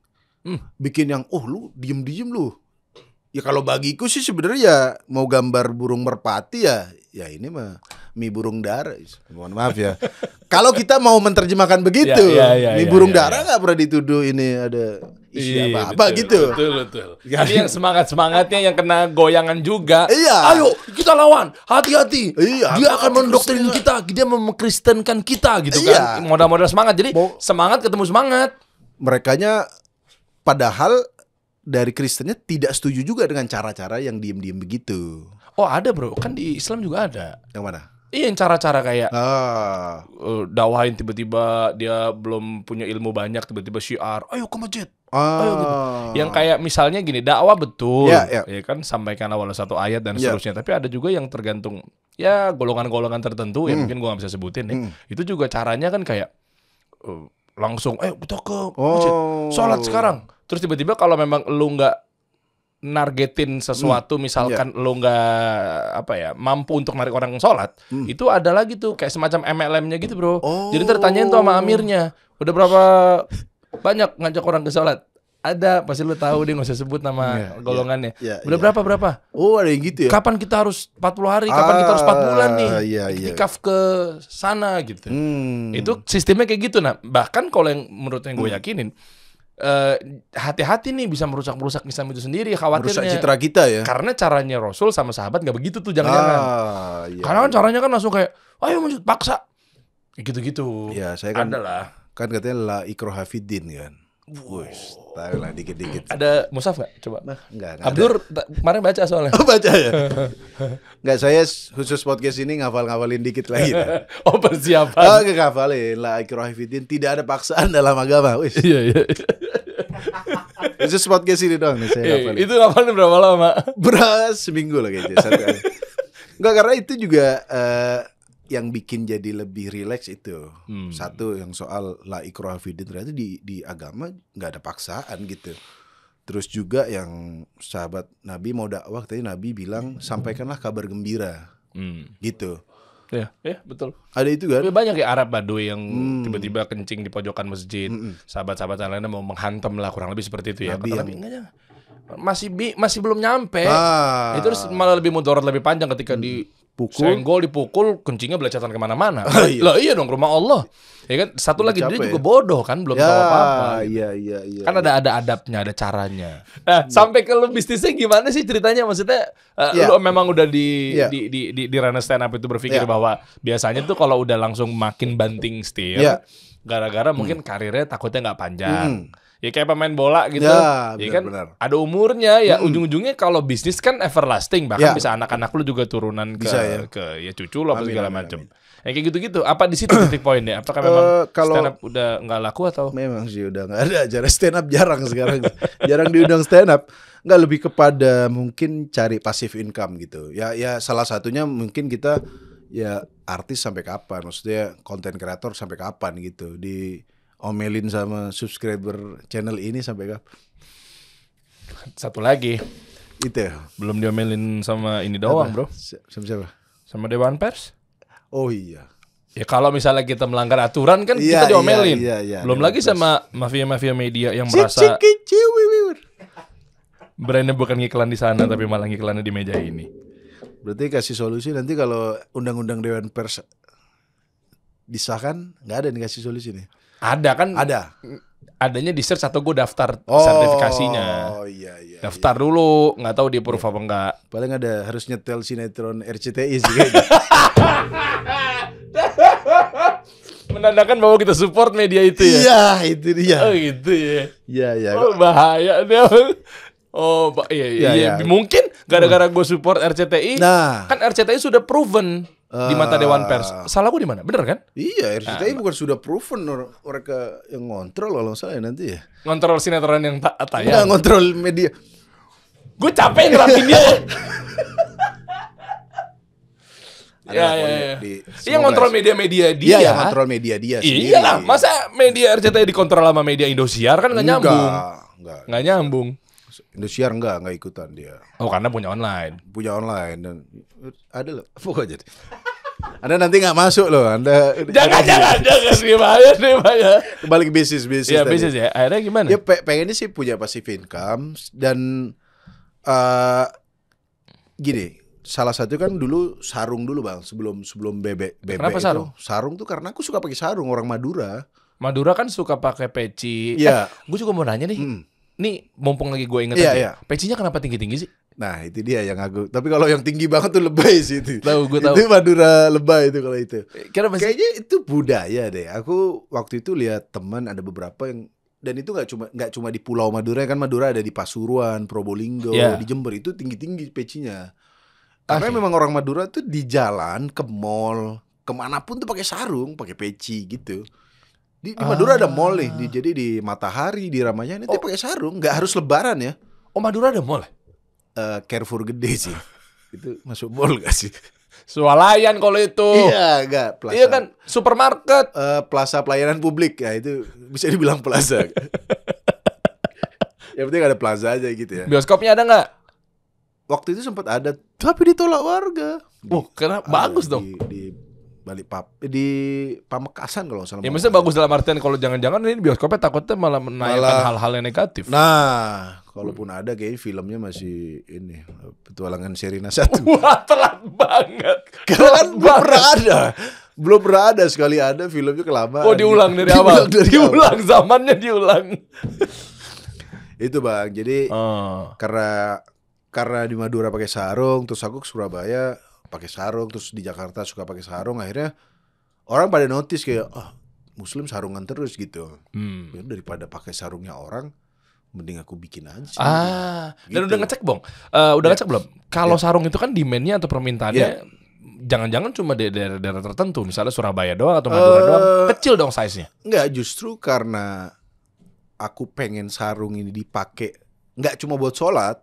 Bikin yang lu diem lu. Ya kalau bagiku sih sebenarnya ya mau gambar burung merpati ya ini mah mie burung dara. Mohon maaf ya. Kalau kita mau menerjemahkan begitu, mie burung dara nggak pernah dituduh ini ada isi apa gitu. Betul. Ini yang semangatnya yang kena goyangan juga. Ayo kita lawan, hati-hati. Dia akan mendoktrin kita, dia memkristenkan kita gitu kan. Modal-modal semangat. Jadi semangat ketemu semangat. Merekanya padahal dari Kristennya tidak setuju juga dengan cara-cara yang diem-diem begitu. Oh ada bro, kan di Islam juga ada. Yang mana? Iya, yang cara-cara kayak dakwahin tiba-tiba dia belum punya ilmu banyak, tiba-tiba syiar, ayo ke masjid, ayo gitu. Yang kayak misalnya gini, dakwah betul, ya kan, sampaikan awal satu ayat dan seterusnya. Tapi ada juga yang tergantung ya golongan-golongan tertentu, ya mungkin gue nggak bisa sebutin ya. Itu juga caranya kan kayak langsung, kita ke masjid, sholat sekarang. Terus tiba-tiba kalau memang lu nggak nargetin sesuatu, misalkan lu nggak mampu untuk narik orang sholat, itu ada lagi tuh kayak semacam MLM-nya gitu bro. Jadi tertanyain tuh sama amirnya, udah berapa banyak ngajak orang ke sholat? Ada, pasti lu tahu, dia nggak usah sebut nama golongannya. Udah berapa? Oh ada yang gitu ya. Kapan kita harus 40 hari? Kapan kita harus 4 bulan nih? Iktikaf ke sana gitu. Itu sistemnya kayak gitu. Nah bahkan kalau yang menurut yang gue yakinin, hati-hati nih bisa merusak Islam itu sendiri, khawatirnya. Merusak citra kita ya. Karena caranya Rasul sama sahabat nggak begitu tuh, jangan-jangan. Karena kan caranya kan langsung kayak, ayo masjid, paksa, gitu-gitu. Ya saya kan adalah kan katanya la ikraha fiddin kan. Wush, tahu lah dikit-dikit. Ada mushaf nggak? Coba. Enggak. Abdur kemarin baca soalnya. Baca ya. Enggak, saya khusus podcast ini ngafalin dikit lagi. Oh persiapan. Ngafalin la ikraha fiddin, tidak ada paksaan dalam agama. Wis. Iya. Khusus podcast ini doang nih saya ngafalin. Itu ngafalin berapa lama? Seminggu lah kayaknya. Enggak, karena itu juga yang bikin jadi lebih rileks itu. Satu yang soal la ikraha fiddin, ternyata di agama nggak ada paksaan gitu. Terus juga yang sahabat Nabi mau dakwah, tadi Nabi bilang sampaikanlah kabar gembira gitu. Iya, betul. Ada itu kan? Banyak ya Arab Baduy yang tiba-tiba kencing di pojokan masjid. Sahabat-sahabat yang lainnya mau menghantam lah, kurang lebih seperti itu ya. Tapi enggak jangan. Masih belum nyampe. Itu malah lebih mudarat, lebih panjang ketika dipukul, kencingnya belecatan kemana-mana. Lah iya dong, rumah Allah. Ya kan, satu lagi dia juga bodoh kan, belum tahu apa-apa. Iya. Kan ada adabnya, ada caranya. Nah, sampai ke lu bisnisnya gimana sih ceritanya? Maksudnya lu memang udah di ranah stand up itu berpikir bahwa biasanya tuh kalau udah langsung makin banting setir, gara-gara mungkin karirnya takutnya nggak panjang. Ya kayak pemain bola gitu, ya kan ada umurnya ya. Ujung-ujungnya kalau bisnis kan everlasting, bahkan bisa anak-anak lu juga turunan ke cucu lo apa segala macam. Ya kayak gitu-gitu. Apa di situ titik poinnya? Apakah memang stand up udah nggak laku atau? Memang sih udah nggak ada acara stand up, jarang sekarang, jarang diundang stand up. Nggak, lebih kepada mungkin cari passive income gitu. Ya salah satunya mungkin kita ya artis sampai kapan, maksudnya konten kreator sampai kapan gitu, diomelin sama subscriber channel ini sampai kapan. Satu lagi itu belum diomelin sama ini doang bro. Sama siapa? Sama Dewan Pers. Oh iya. Ya kalau misalnya kita melanggar aturan kan kita diomelin. Belum lagi Pers. Sama mafia-mafia media yang merasa brandnya bukan ngiklan di sana tapi malah ngiklannya di meja ini. Berarti kasih solusi nanti kalau undang-undang Dewan Pers disahkan, nggak ada nih kasih solusi nih. Ada kan? Ada. Adanya di search atau gue daftar sertifikasinya. Oh iya. Daftar dulu, nggak tahu di approve apa enggak. Paling ada harus nyetel sinetron RCTI sih kayaknya. Menandakan bahwa kita support media itu ya. Iya, itu dia. Oh gitu ya. Iya. Oh bahaya dia. Oh iya. Mungkin gara-gara gue support RCTI. Nah, kan RCTI sudah proven di mata Dewan Pers. Salah gue di mana? Bener kan? Iya, RCTI bukan sudah proven mereka yang ngontrol kalau saya nanti ya. Ngontrol sinetron yang tayang. Enggak ngontrol media. Gue capek ngerapin dia. Ya. Iya ngontrol media-media dia. Iya, ngontrol media dia sendiri. Iyalah, masa media RCTI dikontrol sama media Indosiar kan nggak nyambung. Nggak nyambung. Indosiar enggak ikutan dia. Oh, karena punya online Dan ada loh. Pokoknya. Anda nanti nggak masuk loh. Anda jangan gimana. Kembali ke bisnis. Ya bisnis ya. Akhirnya gimana? Ya pengennya sih punya passive income dan gini. Salah satu kan dulu sarung dulu bang, sebelum bebek. Kenapa itu. sarung? Sarung tuh karena aku suka pakai sarung, orang Madura. Madura kan suka pakai peci. Iya. Gue juga mau nanya nih. Nih mumpung lagi gue inget aja. Pecinya kenapa tinggi-tinggi sih? Nah itu dia yang aku. Tapi kalau yang tinggi banget tuh lebay sih itu. Gue tahu. Itu Madura lebay itu kalau itu. Kayaknya itu budaya deh. Aku waktu itu lihat teman ada beberapa yang, dan itu nggak cuma di Pulau Madura kan, Madura ada di Pasuruan, Probolinggo, di Jember itu tinggi-tinggi pecinya. Karena memang orang Madura tuh di jalan, ke mall, kemanapun tuh pakai sarung, pakai peci gitu. Di Madura ada mall nih, jadi di Matahari, di Ramayana itu pakai sarung, nggak harus Lebaran ya. Oh Madura ada mall? Carrefour gede sih. Itu masuk mall gak sih? Swalayan kalau itu. Iya, enggak. Plaza. Iya kan, supermarket. Plaza pelayanan publik, ya itu bisa dibilang plaza. Yang penting ada plaza aja gitu ya. Bioskopnya ada nggak? Waktu itu sempat ada, tapi ditolak warga. Karena bagus dong. Di Pamekasan kalau salah. Ya maksudnya bagus dalam artian kalau jangan-jangan ini bioskopnya takutnya malah menaikkan hal-hal yang negatif. Nah, kalaupun ada kayaknya filmnya masih ini Petualangan Sherina 1. Wah, telat banget. Karena kan belum pernah ada sekali ada filmnya kelamaan. Oh, diulang dari awal. Diulang zamannya diulang. Itu bang, jadi karena di Madura pakai sarung, terus aku ke Surabaya pakai sarung, terus di Jakarta suka pakai sarung, akhirnya orang pada notice kayak Muslim sarungan terus gitu. Daripada pakai sarungnya orang, mending aku bikin aja. Dan udah ngecek ngecek belum? Kalau sarung itu kan demand-nya atau permintaannya jangan-jangan cuma di daerah-daerah tertentu, misalnya Surabaya doang atau Madura doang, kecil dong size-nya. Enggak, justru karena aku pengen sarung ini dipakai nggak cuma buat sholat.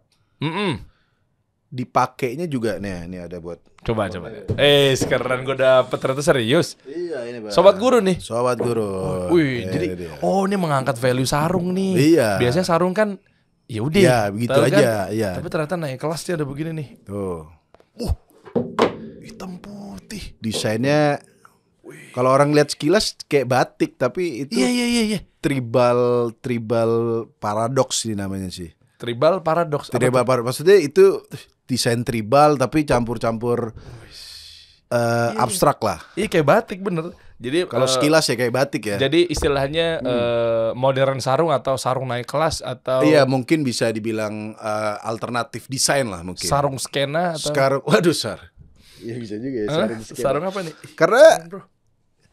Dipakainya juga nih ada buat coba sekarang gue dapet ternyata serius. Iya ini bang. Sobat Guru nih. Sobat Guru. Wih, jadi ini mengangkat value sarung nih. Iya. Biasanya sarung kan ya udah. Ya begitu aja. Iya. Tapi ternyata naik kelas dia ada begini nih. Tuh. Hitam putih. Desainnya kalau orang lihat sekilas kayak batik, tapi itu Iya. tribal paradoks sih namanya sih. Tribal paradoks. Tribal paradoks maksudnya itu desain tribal tapi campur-campur abstrak lah. Iya kayak batik bener. Jadi Kalau sekilas ya kayak batik ya. Jadi istilahnya modern sarung atau sarung naik kelas atau Iya mungkin bisa dibilang alternatif desain lah mungkin. sarung skena atau Sekarang, waduh Iya bisa juga ya sarung apa nih?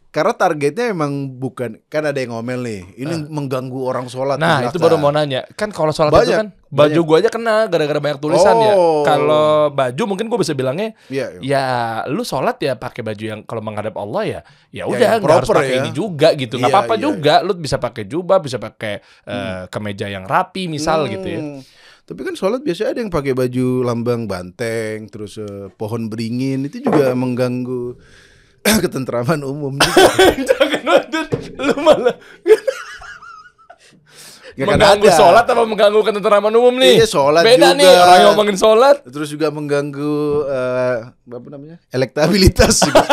Karena targetnya emang bukan, kan ada yang ngomel nih, ini mengganggu orang sholat. Nah itu baru mau nanya, kan kalau sholat itu kan baju banyak. gue aja kena gara-gara banyak tulisan ya. Kalau baju mungkin gue bisa bilangnya, ya lu sholat ya pakai baju yang kalau menghadap Allah ya udah nggak harus pakai ini juga gitu, nggak apa-apa juga. Lu bisa pakai jubah, bisa pakai kemeja yang rapi misal gitu ya. Tapi kan sholat biasanya ada yang pakai baju lambang banteng, terus pohon beringin, itu juga mengganggu ketentraman umum juga. Jangan waduh, lu malah mengganggu sholat apa mengganggu ketentraman umum nih? Iya sholat beda juga. Nih orang yang ngomongin sholat. Terus juga mengganggu apa namanya, elektabilitas juga.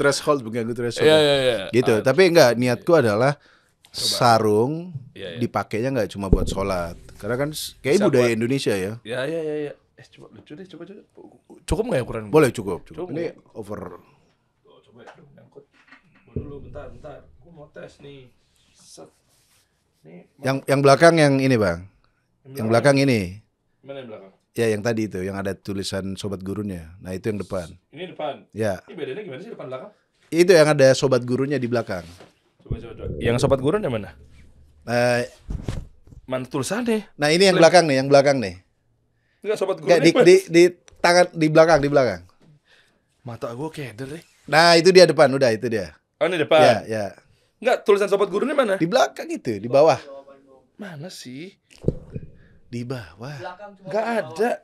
threshold mengganggu threshold. Iya. Gitu. Tapi enggak, niatku adalah sarung dipakainya enggak cuma buat sholat. Karena kan kayak budaya Indonesia ya. Iya. Coba lucu deh, coba. Cukup nggak ya ukuran? Boleh cukup. Ini over. Coba nyangkut. Dulu bentar. Gua mau tes nih. Set. Nih. Yang belakang yang ini bang. Yang belakang ini. Mana yang belakang? Ya yang tadi itu, yang ada tulisan sobat gurunya. Nah itu yang depan. Ini depan. Ya. Ini bedanya gimana sih depan belakang? Itu yang ada sobat gurunya di belakang. Coba. Yang sobat gurunya mana? Mana tulisannya? Nah ini yang belakang nih. Enggak sobat guru. Di tangan di belakang. Mata gue keder deh. Nah, itu dia depan, udah itu dia. Oh, ini depan. Ya. Enggak, tulisan sobat gurunya mana? Di belakang itu, di bawah. Mana sih? Di bawah. Enggak ada.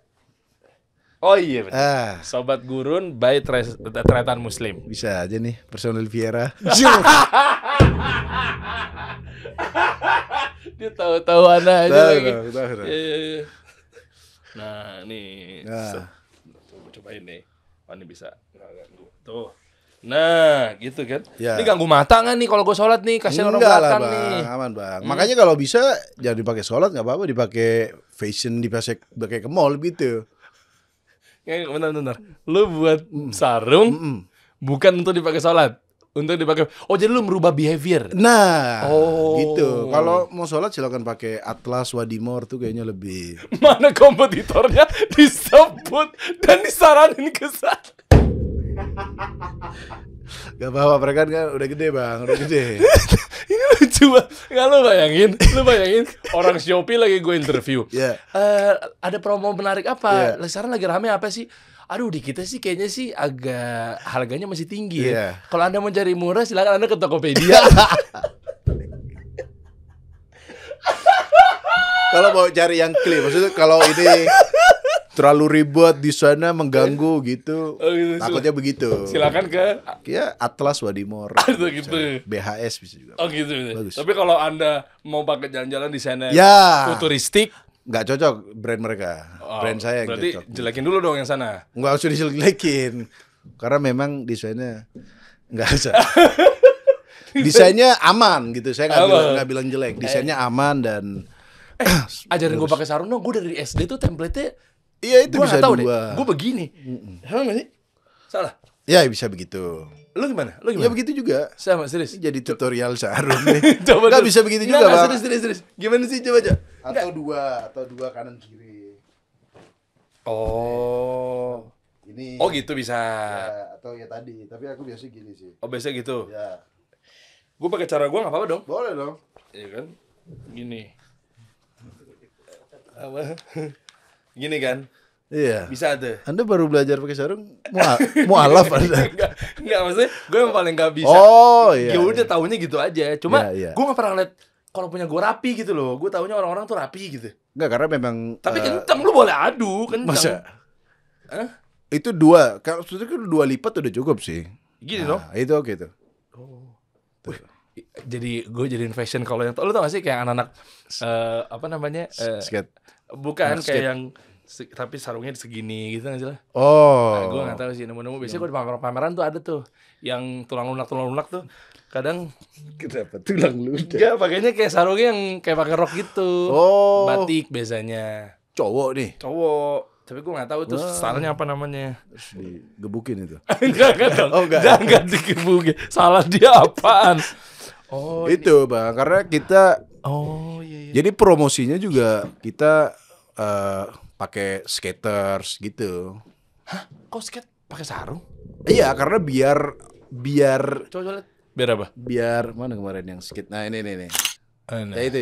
Oh iya benar. Sobat Gurun by Tretan Muslim. Bisa aja nih, personil Viera. Dia tahu-tahuan aja lagi. Tahu. Iya. Nah, nih. Cobain nih. Oh, ini bisa. Tuh. Nah, gitu kan. Ya. Ini ganggu mata nggak nih kalau gue sholat nih? Kasian orang belakang lah, nih. Aman bang. Makanya kalau bisa jangan dipakai sholat, nggak apa-apa dipakai fashion, dipakai ke mall gitu. Ya, benar. Lu buat sarung bukan untuk dipakai sholat. Untuk dipakai. Oh, jadi lu merubah behavior. Nah, gitu. Kalau mau sholat silakan pakai Atlas Wadimor tuh kayaknya lebih. Mana kompetitornya disebut dan disaranin ke sana. Gak apa-apa, mereka kan udah gede bang, udah gede. Ini lucu banget. Nggak, lu bayangin orang Shopee lagi gue interview. Ada promo menarik apa? Sekarang lagi rame apa sih? Aduh, di kita sih kayaknya sih agak harganya masih tinggi ya. Kalau Anda mau cari murah silakan Anda ke Tokopedia. Kalau mau cari yang clean, maksudnya kalau ini terlalu ribet di sana mengganggu gitu. Takutnya begitu. Silakan ke Atlas Wadimor. Gitu. BHS bisa juga. Oh gitu. Bagus. Tapi kalau Anda mau pakai jalan-jalan di sana futuristik, nggak cocok brand mereka. Brand saya yang berarti cocok. Berarti jelekin dulu dong yang sana. Nggak usah dijelekin. Karena memang desainnya nggak usah. Desainnya aman gitu. Saya nggak bilang jelek. Desainnya aman dan ajarin gue pakai sarung dong. Gue dari SD tuh template-nya. Iya itu bisa tahu dua. Gue begini. Sama nggak sih? Salah. Ya bisa begitu. Lu gimana? Ya begitu juga. Sama serius. Jadi tutorial sarung nih. Coba nggak bisa begitu juga bang. Serius. Gimana sih coba aja? Atau dua kanan kiri. Oh. Ini. Oh gitu bisa. Ya, atau ya tadi. Tapi aku biasa gini sih. Oh biasa gitu. Ya. Gue pakai cara gue nggak apa-apa dong. Boleh dong. Iya kan? Gini. Apa? Gini kan? Iya. Bisa tuh. Anda baru belajar pakai sarung? Mualaf Anda? Enggak, maksudnya gue yang paling gak bisa. Oh iya. Ya udah taunya gitu aja. Cuma gue gak pernah liat kalau punya gue rapi gitu loh. Gue taunya orang-orang tuh rapi gitu. Enggak, karena memang tapi kencang, lu boleh adu, kencang. Masa? Itu dua. Kalau sebetulnya kan dua lipat udah cukup sih. Gini dong. Itu oke tuh. Jadi gue jadiin fashion kalau yang lu tau gak sih kayak anak-anak apa namanya? Skate. Bukan kayak yang Tapi sarungnya segini gitu nggak sih lah? Oh. Gue nggak tahu sih, nemu-nemu. Biasanya gue di pameran tuh ada tuh yang tulang lunak tuh. Kadang kenapa tulang lunak? Enggak, pakainya kayak sarungnya yang kayak pakai rok gitu. Oh. Batik biasanya. Cowok nih. Cowok. Tapi gue nggak tahu itu stylenya apa namanya. Terus digebukin itu. Enggak dong. Oh, enggak. Jangan digebukin. Salah dia apaan? Oh, itu Bang, karena kita iya. Jadi promosinya juga kita pakai skaters gitu. Hah? Kok skate pakai sarung? Iya, karena biar Coba lihat. Biar apa? Biar mana kemarin yang skate. Nah, ini. Nah. Ya, itu.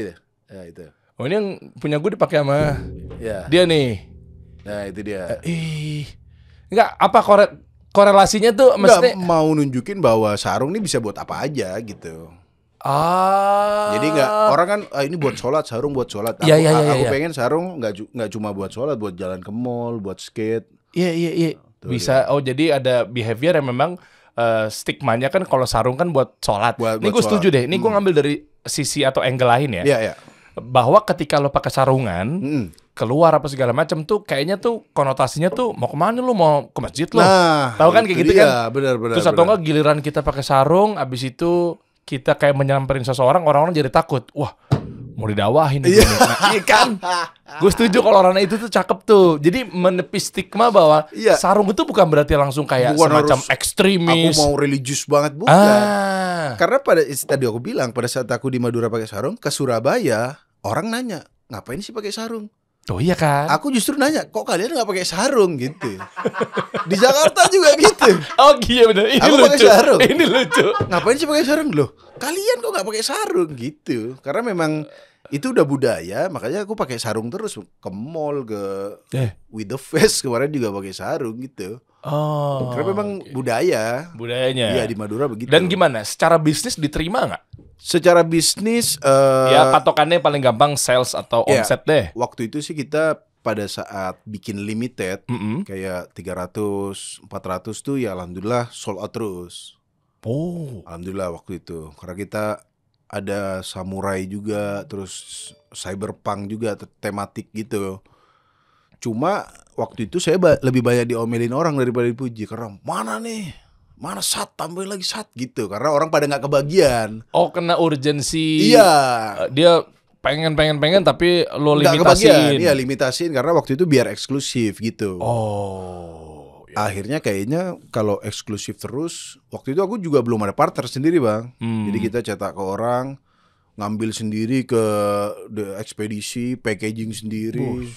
Ya, itu. Oh, ini yang punya gue dipakai sama dia nih. Nah, itu dia. Enggak, apa korelasinya tuh mesti mau nunjukin bahwa sarung ini bisa buat apa aja gitu. Jadi nggak orang kan ini buat sholat, sarung buat sholat. Aku pengen sarung nggak cuma buat sholat, buat jalan ke mall, buat skate. Iya. Bisa. Oh, jadi ada behavior yang memang stigmanya kan kalau sarung kan buat sholat. Ini gue setuju deh. Ini gue ngambil dari sisi atau angle lain ya. Iya. Bahwa ketika lo pakai sarungan, keluar apa segala macam tuh kayaknya tuh konotasinya tuh mau kemana lo, mau ke masjid lo. Nah, tahu kan kayak gitu kan? Benar. Terus atau enggak giliran kita pakai sarung, abis itu kita kayak menyamperin seseorang, orang-orang jadi takut. Wah, mau didawahin nih. Iya kan? Gue setuju kalau orang itu tuh cakep tuh. Jadi menepis stigma bahwa sarung itu bukan berarti langsung kayak semacam ekstremis. Aku mau religius banget, bukan. Karena tadi aku bilang pada saat aku di Madura pakai sarung, ke Surabaya orang nanya, ngapain sih pakai sarung? Oh iya kan? Aku justru nanya, kok kalian nggak pakai sarung gitu? Di Jakarta juga gitu. Oh iya benar. Ini aku lucu. Pakai sarung. Ini lucu. Ngapain sih pakai sarung loh? Kalian kok nggak pakai sarung gitu? Karena memang itu udah budaya, makanya aku pakai sarung terus ke mall, ke With the Face kemarin juga pakai sarung gitu. Oh. Karena memang budayanya. Iya, di Madura begitu. Dan gimana? Secara bisnis diterima nggak? Secara bisnis ya patokannya paling gampang sales atau omset deh. Waktu itu sih kita pada saat bikin limited kayak 300, 400 tuh ya alhamdulillah sold out terus. Oh, alhamdulillah waktu itu. Karena kita ada samurai juga, terus cyberpunk juga tematik gitu. Cuma waktu itu saya lebih banyak diomelin orang daripada dipuji karena mana sat, tambahin lagi sat gitu. Karena orang pada nggak kebagian. Oh, kena urgensi. Iya. Dia pengen tapi lo limitasin. Iya, limitasin karena waktu itu biar eksklusif gitu. Oh. Ya. Akhirnya kayaknya kalau eksklusif terus, waktu itu aku juga belum ada partner sendiri, Bang. Jadi kita cetak ke orang, ngambil sendiri ke ekspedisi, packaging sendiri.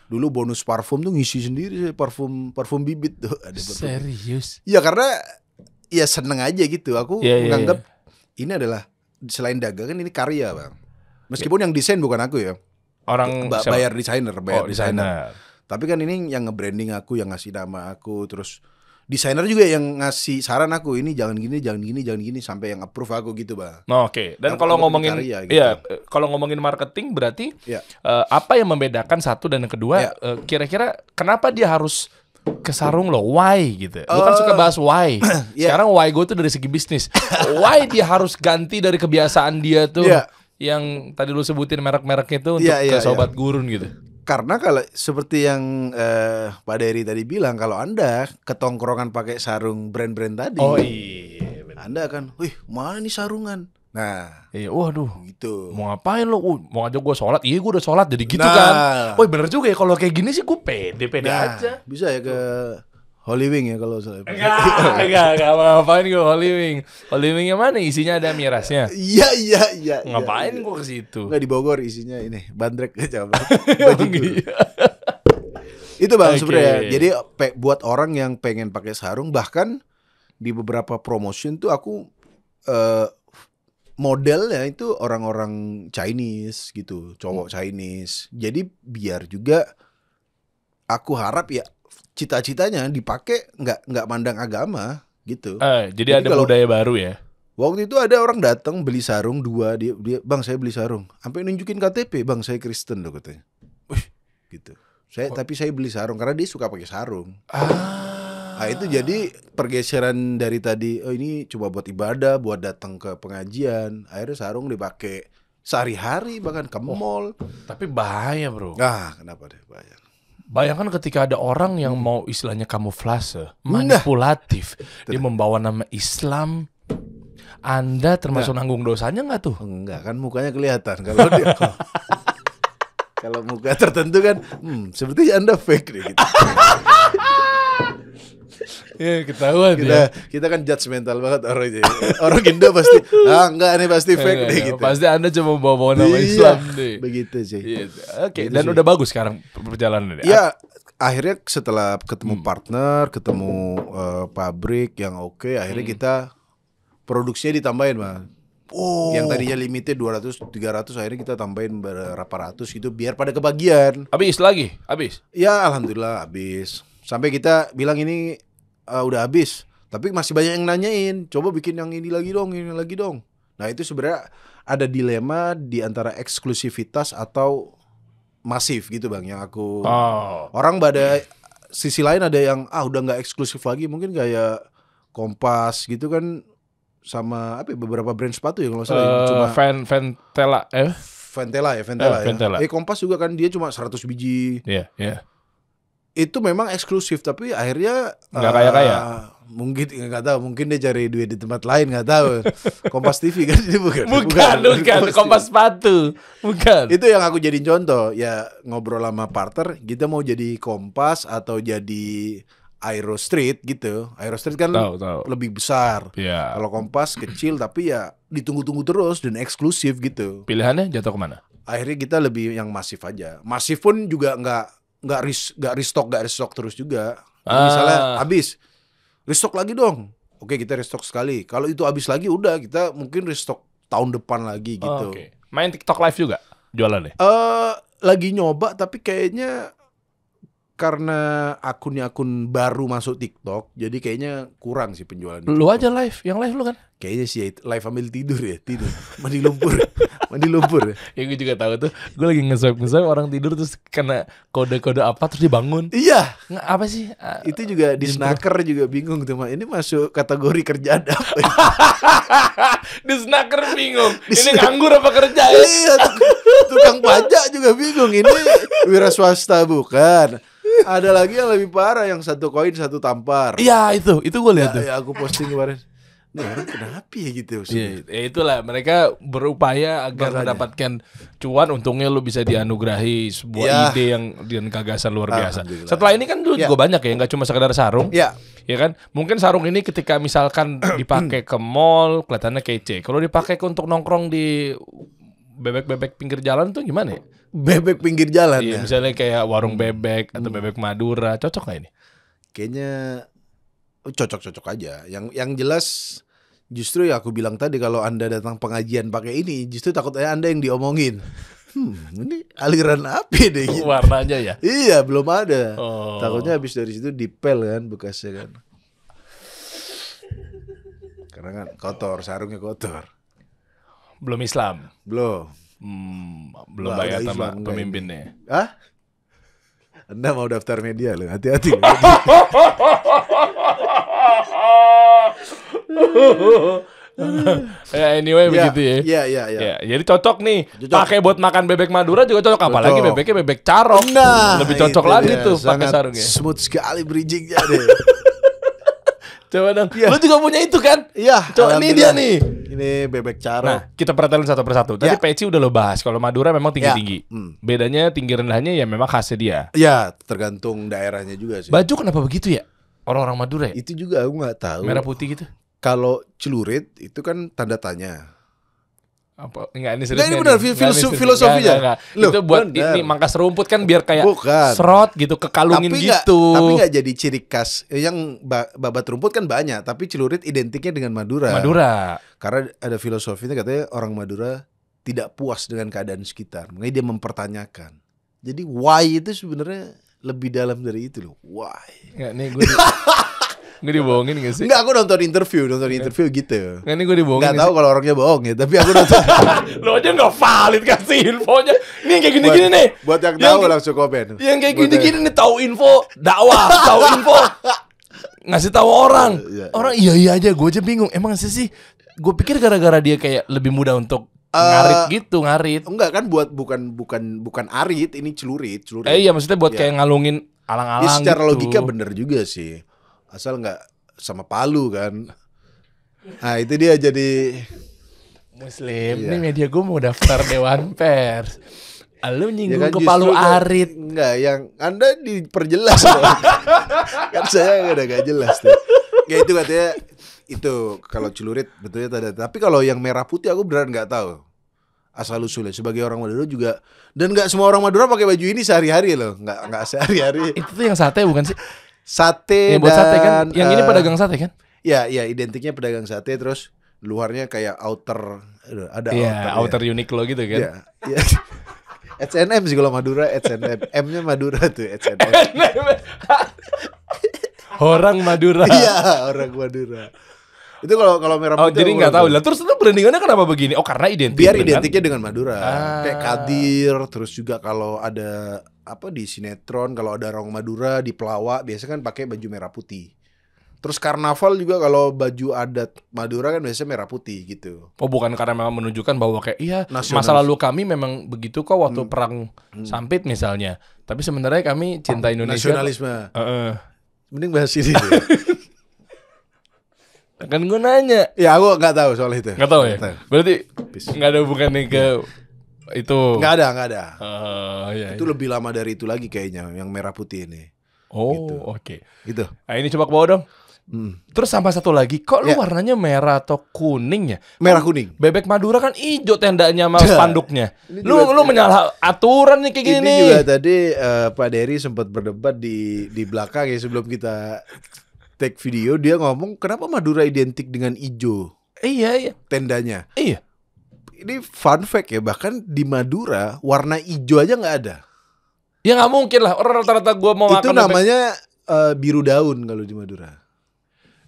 Dulu bonus parfum tuh ngisi sendiri, parfum bibit tuh. Ada serius? Ya karena ya seneng aja gitu. Aku menganggap ini adalah selain dagangan ini karya, Bang. Meskipun yang desain bukan aku ya. Orang bayar desainer, desainer. Tapi kan ini yang nge-branding aku, yang ngasih nama aku, terus desainer juga yang ngasih saran aku, ini jangan gini sampai yang approve aku gitu, Bang. Oke. Dan kalau ngomongin karya, gitu. Kalau ngomongin marketing berarti apa yang membedakan satu dan yang kedua, kira-kira kenapa dia harus ke sarung lo? Why gitu. Lu kan suka bahas why. Sekarang why gue tuh dari segi bisnis. Why dia harus ganti dari kebiasaan dia tuh yang tadi lu sebutin merek-mereknya itu untuk ke sobat gurun gitu. Karena kalau seperti yang Pak Dery tadi bilang, kalau Anda ketongkrongan pakai sarung brand-brand tadi, Anda akan, wih mana nih sarungan? Nah, waduh, gitu. Mau ngapain lo? Mau ngajak gue sholat? Iya, gue udah sholat, jadi gitu kan. Oh bener juga ya, kalau kayak gini sih gue pede aja. Bisa ya ke Holy Wing ya kalau saya. Enggak ngapain gue Holy Wing. Holy Wing yang mana? Isinya ada mirasnya. Iya. Ngapain gue ke situ? Enggak, di Bogor isinya ini bandrek aja. Itu Bang sebenarnya. Jadi buat orang yang pengen pakai sarung, bahkan di beberapa promotion tuh aku modelnya itu orang-orang Chinese gitu, cowok Chinese. Jadi biar juga aku harap ya cita-citanya dipakai nggak mandang agama gitu. Jadi ada budaya baru ya. Waktu itu ada orang datang beli sarung 2, dia Bang saya beli sarung, sampai nunjukin KTP, Bang saya Kristen loh katanya. Gitu. Tapi saya beli sarung karena dia suka pakai sarung. Nah itu jadi pergeseran dari tadi, ini coba buat ibadah, buat datang ke pengajian. Akhirnya sarung dipakai sehari-hari, bahkan ke mall. Tapi bahaya bro. Kenapa deh bahaya? Bayangkan ketika ada orang yang mau istilahnya kamuflase, manipulatif, dia membawa nama Islam. Anda termasuk nanggung dosanya nggak tuh? Enggak, kan mukanya kelihatan. Kalau dia kalau muka tertentu kan, seperti Anda fake deh gitu. Ya ketahuan kita kan judgmental banget orang Indo pasti enggak nih pasti fake deh gitu. Pasti Anda cuma bawa nama Islam deh. Begitu sih. Oke, dan udah bagus sekarang perjalanan ini. Ya, akhirnya setelah ketemu partner, ketemu pabrik yang oke, akhirnya kita produksinya ditambahin, Bang. Yang tadinya limitnya 200, 300 akhirnya kita tambahin berapa ratus gitu biar pada kebagian. Habis lagi? Habis? Ya, alhamdulillah habis. Sampai kita bilang ini udah habis, tapi masih banyak yang nanyain, coba bikin yang ini lagi dong, ini lagi dong. Nah itu sebenarnya ada dilema di antara eksklusivitas atau masif gitu Bang, yang aku orang pada sisi lain ada yang udah nggak eksklusif lagi, mungkin kayak Kompas gitu kan, sama beberapa brand sepatu ya kalau nggak salah, cuma Ventela. Kompas juga kan dia cuma 100 biji. Itu memang eksklusif, tapi akhirnya nggak kaya-kaya. Mungkin nggak tahu, mungkin dia cari duit di tempat lain, nggak tahu. Kompas TV kan ini bukan Kompas sepatu, bukan. Itu yang aku jadiin contoh ya, ngobrol sama partner, kita mau jadi Kompas atau jadi Aero Street gitu. Aero Street kan lebih besar. Kalau Kompas kecil tapi ya ditunggu-tunggu terus dan eksklusif gitu. Pilihannya jatuh kemana? Akhirnya kita lebih yang masif aja. Masif pun juga nggak restock terus juga. Misalnya habis, restock lagi dong. Oke, kita restock sekali. Kalau itu habis lagi udah kita mungkin restock tahun depan lagi gitu. Main TikTok live juga jualannya? Lagi nyoba tapi kayaknya karena akun baru masuk TikTok, jadi kayaknya kurang sih penjualan. Lu aja live, yang live lu kan? Kayaknya sih live ambil tidur, mandi lumpur. Ya gue juga tahu tuh, gue lagi nge-swipe orang tidur terus kena kode-kode apa terus dibangun. Iya. Apa sih? Itu juga di snacker juga bingung tuh, ini masuk kategori kerjaan apa? Di snacker bingung. Ini nganggur apa kerja ya? Iya, tukang pajak juga bingung. Ini wira swasta bukan? Ada lagi yang lebih parah, yang 1 koin 1 tampar. Iya itu gue lihat tuh. Ya aku posting kemarin. Nih orang kenapa ya gitu? Ya itulah, mereka berupaya agar mendapatkan cuan. Untungnya lu bisa dianugerahi sebuah ide yang dan gagasan luar biasa. Setelah ini kan dulu juga banyak ya, nggak cuma sekedar sarung. Ya kan, mungkin sarung ini ketika misalkan dipakai ke mall kelihatannya kece. Kalau dipakai untuk nongkrong di bebek-bebek pinggir jalan tuh gimana ya? Bebek pinggir jalan ya? Misalnya kayak warung bebek atau bebek Madura, cocok nggak ini? Kayaknya cocok-cocok aja. Yang jelas justru ya aku bilang tadi, kalau Anda datang pengajian pakai ini, justru takutnya Anda yang diomongin. Ini aliran api deh gitu. Warnanya ya? Iya, belum ada. Takutnya habis dari situ dipel kan bekasnya kan. Karena kan kotor, sarungnya kotor. Belum Islam? Belum. Belum bayar sama pemimpinnya. Hah? Anda mau daftar media loh, hati-hati. Anyway begitu ya. Iya. Jadi cocok nih. Pakai buat makan bebek Madura juga cocok. Apalagi bebeknya bebek carok. Lebih cocok lagi tuh pakai sarungnya. Smooth sekali bridgingnya deh. Coba dong. Lu juga punya itu kan? Iya. Coba ini dia nih. Ini bebek carok. Nah, kita perhatiin satu persatu. Tadi peci udah lo bahas. Kalau Madura memang tinggi-tinggi. Bedanya tinggi rendahnya ya memang khasnya dia. Ya, tergantung daerahnya juga sih. Baju kenapa begitu ya? Orang-orang Madura ya? Itu juga aku nggak tahu. Merah putih gitu. Kalau celurit itu kan tanda tanya. Apa? Enggak, ini serius. Ini benar filosofinya. Loh, itu buat ini mangkas rumput kan biar kayak serot gitu, kekalungin gitu. Tapi nggak jadi ciri khas. Yang babat rumput kan banyak, tapi celurit identiknya dengan Madura. Karena ada filosofinya, katanya orang Madura tidak puas dengan keadaan sekitar, makanya dia mempertanyakan. Jadi why itu sebenarnya lebih dalam dari itu loh. Why? Enggak, nih gue gue dibohongin gak sih? Enggak, aku nonton interview gitu. Nggak, nih gue dibohongin. Nggak tahu kalau orangnya bohong ya, tapi aku nonton. Lo aja nggak valid kasih infonya. Nih kayak gini-gini nih. Buat yang tahu langsung komen. Yang kayak gini-gini nih, tahu info dakwah, tahu info ngasih tahu orang. Orang iya aja, gue aja bingung. Emang sih gue pikir gara-gara dia kayak lebih mudah untuk ngarit gitu, ngarit. Enggak kan bukan arit, ini celurit. Iya maksudnya buat kayak ngalungin alang-alang ya, secara gitu. logika bener juga sih. Asal nggak sama palu kan. Nah itu dia jadi Muslim. Ini media gue mau daftar Dewan Pers. Lu nyinggung kan ke palu arit. Enggak, yang Anda diperjelas loh. Kan saya udah gak jelas tuh. Ya itu katanya itu kalau celurit betulnya ada. Tapi kalau yang merah putih aku beneran nggak tahu asal usulnya. Sebagai orang Madura juga, dan nggak semua orang Madura pakai baju ini sehari-hari loh. Nggak sehari-hari. Itu tuh yang sate bukan sih? Sate buat dan sate kan? Yang ini pedagang sate kan? Ya identiknya pedagang sate, terus luarnya kayak outer, ada outer Uniqlo gitu kan? Iya. H&M sih kalau Madura, H&M. M-nya Madura tuh, H&M. Orang Madura. Iya, orang Madura. Itu kalau merah putih. Oh, jadi nggak tahu lah. Terus itu brandingannya kenapa begini? Oh, karena identik. Biar identiknya dengan Madura. Kayak Kadir, terus juga kalau ada di sinetron, kalau ada orang Madura di pelawak, biasanya kan pakai baju merah putih. Terus karnaval juga kalau baju adat Madura kan biasanya merah putih gitu. Oh, bukan karena memang menunjukkan bahwa kayak masa lalu kami memang begitu kok waktu perang Sampit misalnya. Tapi sebenarnya kami cinta Indonesia. Nasionalisme. Mending bahas ini. Kan gue nanya. Ya aku nggak tahu soal itu. Nggak tahu ya. Berarti nggak ada hubungannya ke itu. Nggak ada. Iya, itu lebih lama dari itu lagi kayaknya yang merah putih ini. Oh gitu. Oke. Gitu. Nah ini coba ke bawah dong. Terus sampai satu lagi, kok lu warnanya merah atau kuning ya? Merah kuning. Bebek Madura kan hijau tendanya sama spanduknya. Lu menyalah aturan nih kayak gini. Ini juga tadi Pak Dery sempat berdebat di belakang ya sebelum kita take video, dia ngomong kenapa Madura identik dengan hijau? Iya. Tendanya. Iya. Ini fun fact ya, bahkan di Madura warna hijau aja nggak ada. Ya nggak mungkin lah, orang rata-rata gue mau itu makan namanya biru daun kalau di Madura.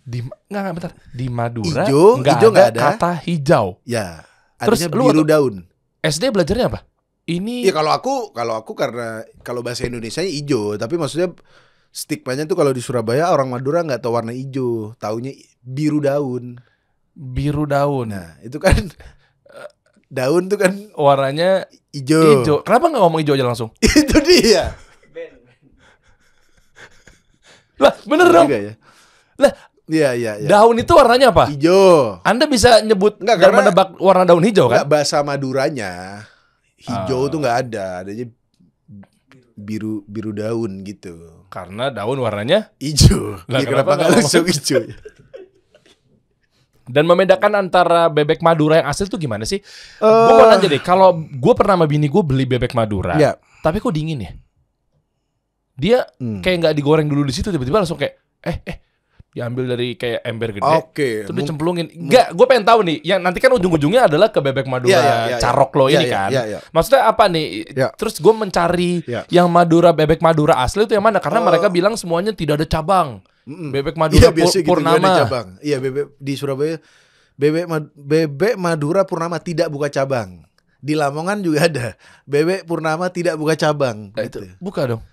Nggak bentar. Di Madura hijau nggak ada kata hijau. Ya. Terus biru daun. SD belajarnya apa? Ini. Ya kalau aku karena kalau bahasa Indonesianya hijau, tapi maksudnya stigmanya tuh kalau di Surabaya orang Madura nggak tahu warna hijau, taunya biru daun. Biru daun. Nah itu kan daun tuh kan warnanya hijau. Kenapa nggak ngomong hijau aja langsung? Itu dia. Lah bener dong. Ya. Lah. Iya. Daun itu warnanya apa? Hijau. Anda bisa nyebut dan menebak warna daun hijau kan? Enggak, bahasa Maduranya hijau tuh nggak ada, adanya biru daun gitu. Karena daun warnanya hijau. Lah, kenapa nggak langsung hijau? Dan membedakan antara bebek Madura yang asli tuh gimana sih? Gue mau nanya deh, kalau gue pernah sama bini gue beli bebek Madura, tapi kok dingin ya? Dia kayak nggak digoreng dulu di situ, tiba-tiba langsung kayak diambil dari kayak ember gede, terus dicemplungin. Enggak, gue pengen tahu nih, yang nanti kan ujung-ujungnya adalah ke bebek Madura Carok lo ini kan. Maksudnya apa nih? Terus gue mencari yang bebek Madura asli itu yang mana? Karena mereka bilang semuanya tidak ada cabang. Bebek Madura Purnama. Iya, bebek di Surabaya bebek Madura Purnama tidak buka cabang. Di Lamongan juga ada bebek Purnama tidak buka cabang. Itu buka dong.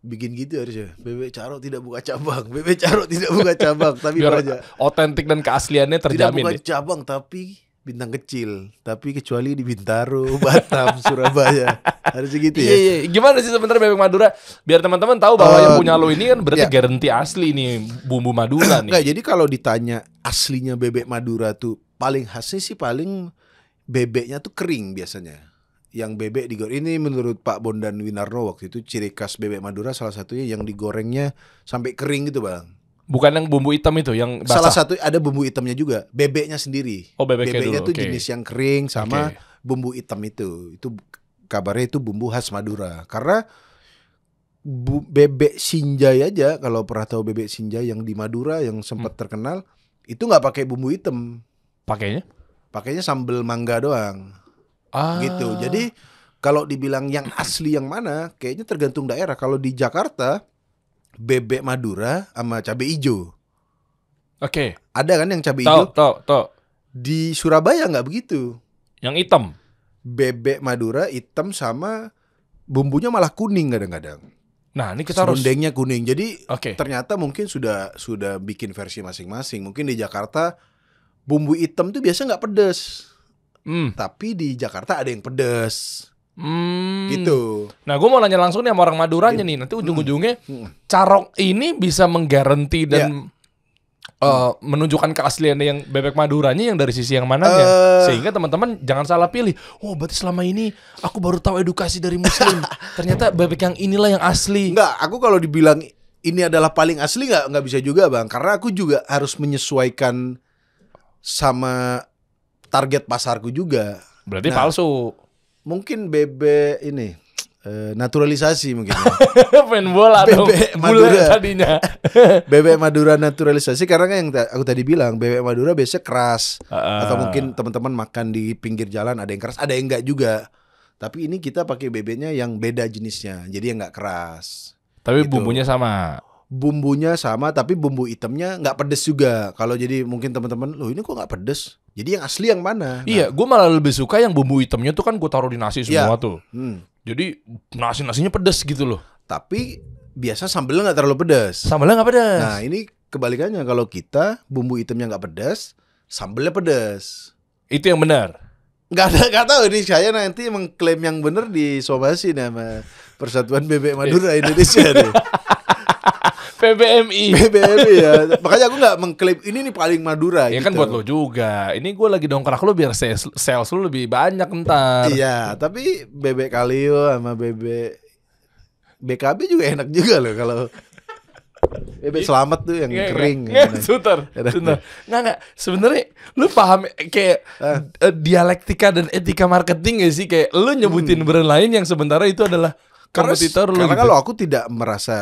Bikin gitu harusnya. Bebek Carok tidak buka cabang. Bebek Carok tidak buka cabang, tapi aja otentik dan keasliannya terjamin. Tidak buka cabang tapi bintang kecil, tapi kecuali di Bintaro, Batam, Surabaya. Harusnya gitu ya. Iya. Gimana sih sebenarnya bebek Madura? Biar teman-teman tahu bahwa yang punya lo ini kan berarti garansi asli nih bumbu Madura nih. Enggak, jadi kalau ditanya aslinya bebek Madura tuh paling khasnya sih paling bebeknya tuh kering biasanya. Yang bebek digoreng ini menurut Pak Bondan Winarno waktu itu ciri khas bebek Madura salah satunya yang digorengnya sampai kering gitu bang. Bukan yang bumbu hitam itu yang basah. Salah satu ada bumbu hitamnya juga, bebeknya sendiri. Oh bebeknya tuh jenis yang kering sama bumbu hitam itu kabarnya itu bumbu khas Madura. Karena bebek Sinjai aja, kalau pernah tahu bebek Sinjai yang di Madura yang sempat terkenal itu nggak pakai bumbu hitam. Pakainya sambal mangga doang. Gitu. Jadi kalau dibilang yang asli yang mana, kayaknya tergantung daerah. Kalau di Jakarta bebek Madura sama cabai hijau. Oke. Ada kan yang cabai hijau? Tahu. Di Surabaya nggak begitu. Yang hitam. Bebek Madura hitam sama bumbunya malah kuning kadang-kadang. Nah, ini kita harus serundengnya kuning. Jadi ternyata mungkin sudah bikin versi masing-masing. Mungkin di Jakarta bumbu hitam tuh biasa nggak pedes. tapi di Jakarta ada yang pedes. Gitu. Nah, gue mau nanya langsung nih sama orang Maduranya nih. Nanti ujung-ujungnya carok ini bisa menggaranti dan menunjukkan keaslian yang bebek Maduranya yang dari sisi yang mananya. Sehingga teman-teman jangan salah pilih. Oh, berarti selama ini aku baru tahu edukasi dari Muslim. Ternyata bebek yang inilah yang asli. Enggak, aku kalau dibilang ini adalah paling asli nggak bisa juga, Bang. Karena aku juga harus menyesuaikan sama target pasarku juga. Berarti palsu. Mungkin bebek ini naturalisasi mungkin. Main bola bebek Madura tadinya. Bebek Madura naturalisasi karena kan yang aku tadi bilang bebek Madura biasanya keras atau mungkin teman-teman makan di pinggir jalan ada yang keras, ada yang enggak juga. Tapi ini kita pakai bebeknya yang beda jenisnya, jadi yang enggak keras. Tapi gitu. Bumbunya sama. Bumbunya sama, tapi bumbu hitamnya nggak pedes juga. Kalau jadi mungkin teman-teman, loh ini kok nggak pedes? Jadi yang asli yang mana? Iya, gue malah lebih suka yang bumbu hitamnya tuh kan gue taruh di nasi semua tuh. Jadi nasinya pedes gitu loh. Tapi biasa sambelnya nggak terlalu pedes. Sambelnya nggak pedes. Nah ini kebalikannya, kalau kita bumbu hitamnya nggak pedes, sambelnya pedes. Itu yang benar. Nggak tahu ini saya nanti mengklaim yang benar di somasi nama Persatuan Bebek Madura Indonesia deh. PBMI ya. Makanya aku nggak mengklaim ini nih paling Madura. Ya gitu. Kan buat lo juga. Ini gue lagi dongkrak lo biar sales lo lebih banyak ntar. Iya, tapi bebek Kalio sama bebek BKB juga enak juga loh kalau bebek Selamat tuh yang kering. Sebentar. Nggak. Sebenarnya lu paham kayak dialektika dan etika marketing gak sih? Kayak lu nyebutin brand lain yang sementara itu adalah kompetitor lu. Karena kalau aku tidak merasa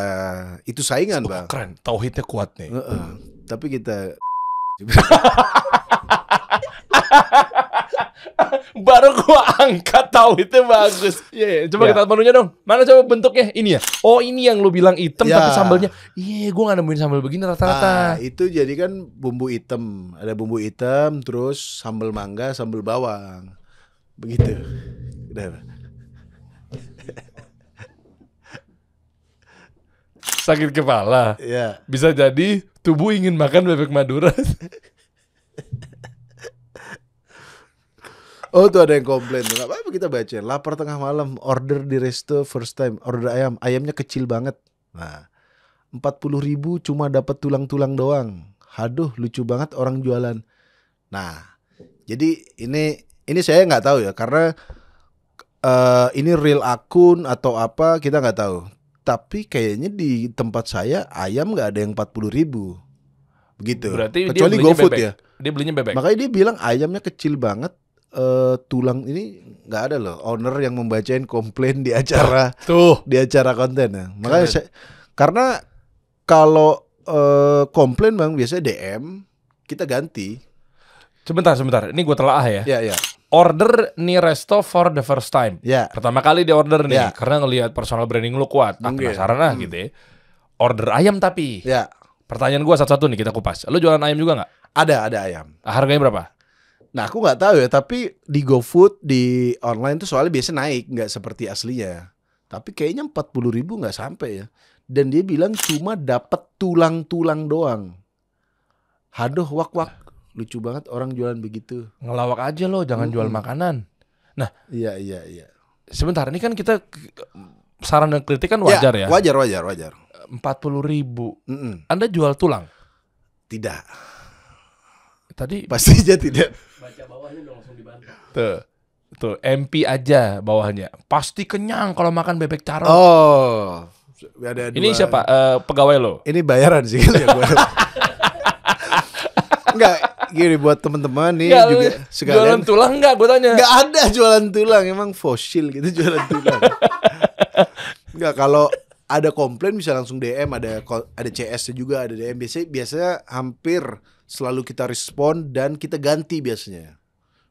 itu saingan, Bang. Keren, tauhidnya kuat nih. Tapi kita baru gua angkat tauhidnya bagus. Coba kita menunya dong. Mana coba bentuknya? Ini ya. Oh, ini yang lu bilang hitam tapi sambalnya. Gua gak nemuin sambal begini rata-rata. Itu jadi kan bumbu hitam. Ada bumbu hitam, terus sambal mangga, sambal bawang. Begitu. Udah. Sakit kepala. Iya. Bisa jadi tubuh ingin makan bebek Madura. Oh tuh ada yang komplain. Gak apa-apa kita baca. Lapar tengah malam, order di resto first time, order ayam. Ayamnya kecil banget. Nah, 40.000 cuma dapat tulang-tulang doang. Haduh, lucu banget orang jualan. Nah, jadi ini saya nggak tahu ya, karena ini real akun atau apa kita nggak tahu. Tapi kayaknya di tempat saya ayam nggak ada yang 40.000 begitu. Berarti kecuali GoFood ya. Dia belinya bebek. Makanya dia bilang ayamnya kecil banget. Tulang ini nggak ada loh owner yang membacain komplain di acara di acara konten ya. Makanya karena kalau komplain Bang biasanya DM kita ganti. Sebentar ini gue telaah ya. Iya. Order nih resto for the first time. Ya. Pertama kali di order nih karena ngelihat personal branding lu kuat. Penasaran gitu ya. Order ayam tapi. Ya. Pertanyaan gue satu-satu nih kita kupas. Lu jualan ayam juga nggak? Ada ayam. Harganya berapa? Nah aku nggak tahu ya, tapi di GoFood di online tuh soalnya biasa naik, nggak seperti aslinya. Tapi kayaknya 40.000 nggak sampai ya. Dan dia bilang cuma dapat tulang-tulang doang. Haduh wak, lucu banget orang jualan begitu. Ngelawak aja lo, jangan jual makanan. Nah, iya. Sebentar, ini kan kita saran dan kritik kan wajar ya. Wajar. 40.000. Anda jual tulang? Tidak. Tadi pastinya tidak. Baca bawahnya dong langsung dibantah. Tuh MP aja bawahnya. Pasti kenyang kalau makan bebek carok. Oh. Ada dua. Ini siapa? Pegawai lo? Ini bayaran sih kali ya gue. Enggak, gini buat teman-teman nih nggak, juga sekalian. Jualan tulang enggak gue tanya? Enggak ada jualan tulang, emang fosil gitu jualan tulang. Enggak, kalau ada komplain bisa langsung DM, ada CS juga, ada DM. Biasanya hampir selalu kita respon dan kita ganti biasanya.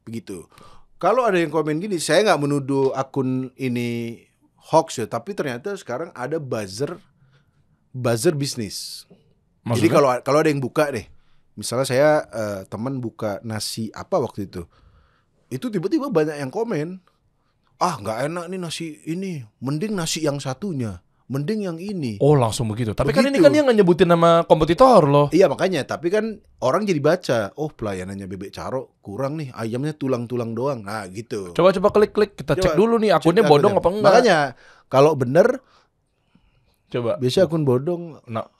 Begitu. Kalau ada yang komen gini, saya nggak menuduh akun ini hoax ya, tapi ternyata sekarang ada buzzer bisnis. Jadi kalau ada yang buka deh, misalnya saya teman buka nasi apa waktu itu tiba-tiba banyak yang komen, nggak enak nih nasi ini, mending nasi yang satunya. mending yang ini. Oh langsung begitu. Tapi kan ini kan dia nggak nyebutin nama kompetitor loh. Iya makanya, tapi kan orang jadi baca, oh pelayanannya Bebek Caro kurang nih, ayamnya tulang-tulang doang. Nah gitu. Coba klik, kita cek dulu nih akunnya bodong apa enggak. Makanya kalau bener, coba. biasanya akun bodong. Nah.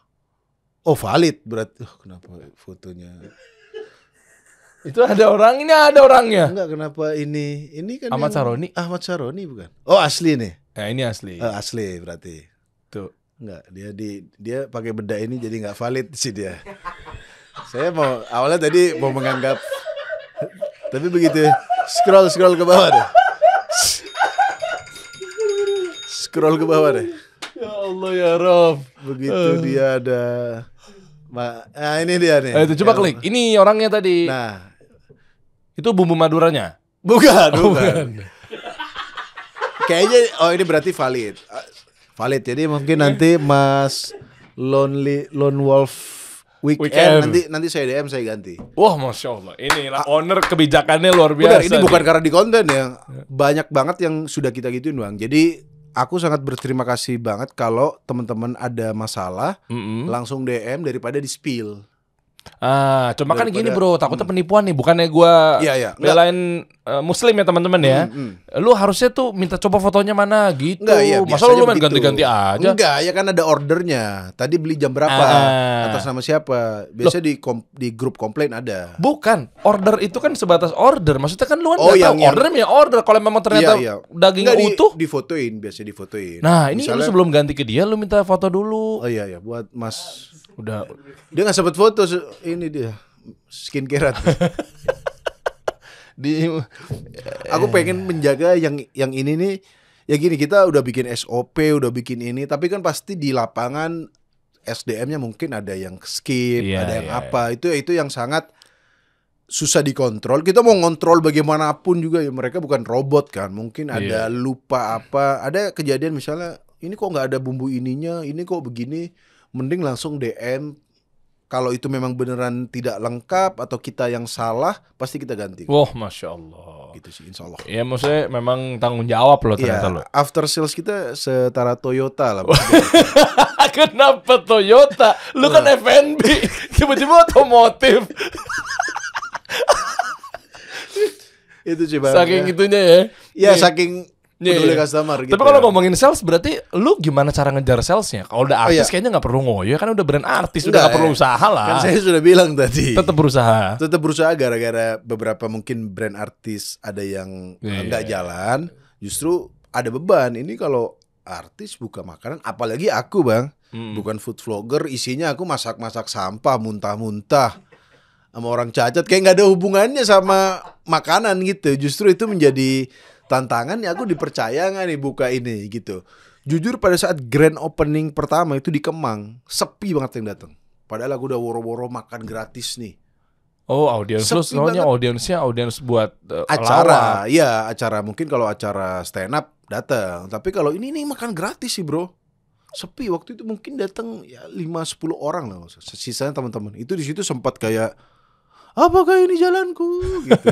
Oh valid berarti. Kenapa fotonya? Itu ada orangnya. Enggak, kenapa ini kan Ahmad Saroni. Ahmad Saroni bukan? Oh asli nih. Ya ini asli. Asli berarti. Tuh. Enggak, dia pakai bedak ini jadi enggak valid sih dia. Saya awalnya tadi mau menganggap, tapi begitu scroll ke bawah deh. Scroll ke bawah deh. Ya Allah ya Rob. Begitu dia ada. Nah ini dia nih. Itu coba klik. Ini orangnya tadi. Nah. Itu bumbu Maduranya? Bukan. Kayaknya ini berarti valid. Valid. Jadi mungkin nanti Mas Lone Wolf Weekend nanti saya DM, saya ganti. Wah, Masya Allah. Ini owner kebijakannya luar biasa. Benar, ini bukan karena di konten ya. Banyak banget yang sudah kita gituin, Bang. Jadi aku sangat berterima kasih banget kalau teman-teman ada masalah langsung DM daripada di-spill. Cuma kan gini bro, takutnya penipuan nih. Bukannya gue belain muslim ya teman-teman ya. Lu harusnya tuh minta coba fotonya mana gitu. Masa lu main ganti-ganti aja? Enggak, ya kan ada ordernya. Tadi beli jam berapa, atas nama siapa. Biasanya di grup komplain ada. Bukan, order itu kan sebatas order. Maksudnya kan lu kan tahu ordernya order. Kalau memang ternyata dagingnya utuh, biasa difotoin. Nah ini misalnya, lu sebelum ganti ke dia lu minta foto dulu. Oh iya buat Mas. Udah. Dia nggak sempet foto, ini dia skincare. Aku pengen menjaga yang ini nih. Ya gini, kita udah bikin SOP, udah bikin ini, tapi kan pasti di lapangan SDM-nya mungkin ada yang skip, ada yang apa. Itu yang sangat susah dikontrol. Kita mau ngontrol bagaimanapun juga ya, mereka bukan robot kan. Mungkin ada lupa apa. Ada kejadian misalnya ini kok nggak ada bumbu ininya, ini kok begini. Mending langsung DM. Kalau itu memang beneran tidak lengkap atau kita yang salah, pasti kita ganti. Wah, Masya Allah. Gitu sih, insya Allah. Ya maksudnya memang tanggung jawab loh ternyata loh. After sales kita setara Toyota lah. Kenapa Toyota? Lu kan F&B, tiba-tiba otomotif. Itu sih bang. Saking gitunya ya. Ya saking peduli customer gitu. Tapi kalau ngomongin sales berarti lu gimana cara ngejar salesnya? Kalau udah artis kayaknya nggak perlu ngoyo, kan udah brand artis, udah nggak perlu usaha lah. Kan saya sudah bilang tadi. Tetap berusaha gara-gara beberapa mungkin brand artis ada yang nggak jalan. Justru ada beban. Ini kalau artis buka makanan, apalagi aku bang, bukan food vlogger, isinya aku masak-masak sampah, muntah-muntah sama orang cacat, kayak nggak ada hubungannya sama makanan gitu. Justru itu menjadi tantangan ya, aku dipercaya nggak nih buka ini gitu. Jujur pada saat grand opening pertama itu di Kemang, sepi banget yang datang. Padahal aku udah woro-woro makan gratis nih. Oh, audiens lu soalnya audiens buat acara. Iya, acara mungkin kalau acara stand up datang. Tapi kalau ini nih makan gratis sih, bro. Sepi waktu itu, mungkin datang ya 5-10 orang lah. Sisanya teman-teman. Itu di situ sempat kayak, apakah ini jalanku gitu.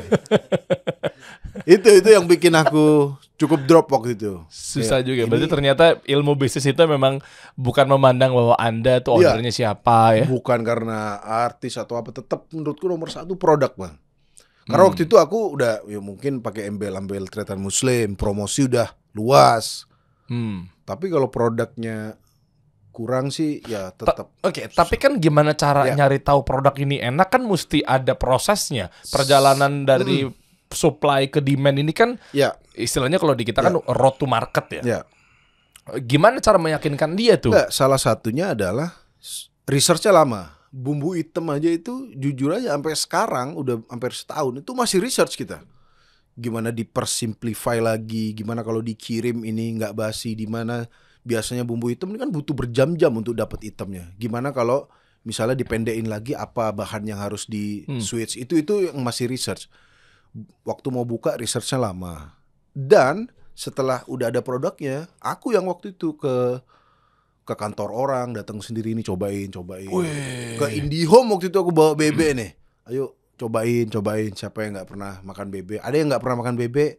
Itu yang bikin aku cukup drop waktu itu. Susah juga. Berarti ternyata ilmu bisnis itu memang bukan memandang bahwa Anda tuh ordernya siapa ya. Bukan karena artis atau apa, tetap menurutku nomor satu produk bang. Karena waktu itu aku udah mungkin pakai embel-embel Tretan Muslim, promosi udah luas. Tapi kalau produknya kurang sih ya tetap. Oke, tapi kan gimana cara nyari tahu produk ini enak, kan mesti ada prosesnya. Perjalanan dari supply ke demand ini kan istilahnya kalau di kita kan road to market ya. Gimana cara meyakinkan dia tuh? Salah satunya adalah researchnya lama. Bumbu hitam aja itu jujur aja sampai sekarang udah hampir setahun itu masih research kita. Gimana dipersimplify lagi, gimana kalau dikirim ini nggak basi, di mana biasanya bumbu hitam ini kan butuh berjam-jam untuk dapat hitamnya. Gimana kalau misalnya dipendekin lagi apa bahan yang harus di switch, itu yang masih research. Waktu mau buka researchnya lama. Dan setelah udah ada produknya, aku yang waktu itu ke kantor orang, datang sendiri nih cobain. Ke IndiHome waktu itu aku bawa bebek nih. Ayo cobain. Siapa yang nggak pernah makan bebek? Ada yang nggak pernah makan bebek,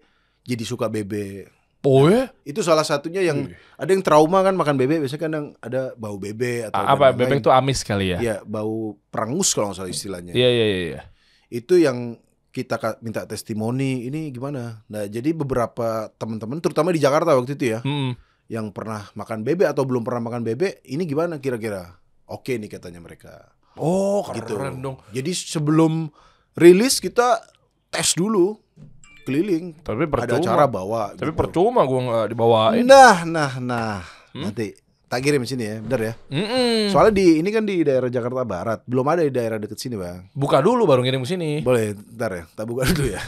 jadi suka bebek. Oh ya? Itu salah satunya yang ada yang trauma kan makan bebek, biasanya kan yang ada bau bebek atau apa bebek itu amis kali ya? Iya, bau perangus kalau nggak salah istilahnya. Iya. Itu yang kita minta testimoni, ini gimana? Nah, jadi beberapa teman-teman terutama di Jakarta waktu itu ya, yang pernah makan bebek atau belum pernah makan bebek, ini gimana kira-kira? Oke nih katanya mereka. Oh, keren gitu. dong. Jadi sebelum rilis kita tes dulu keliling. Tapi percuma. Ada cara bawa. Tapi gitu. percuma gue nggak dibawain. Nah. Nanti tak kirim sini ya, bener ya. Soalnya ini kan di daerah Jakarta Barat, belum ada di daerah deket sini bang. Buka dulu baru ngirim ke sini. Boleh, ntar ya, tak buka dulu ya.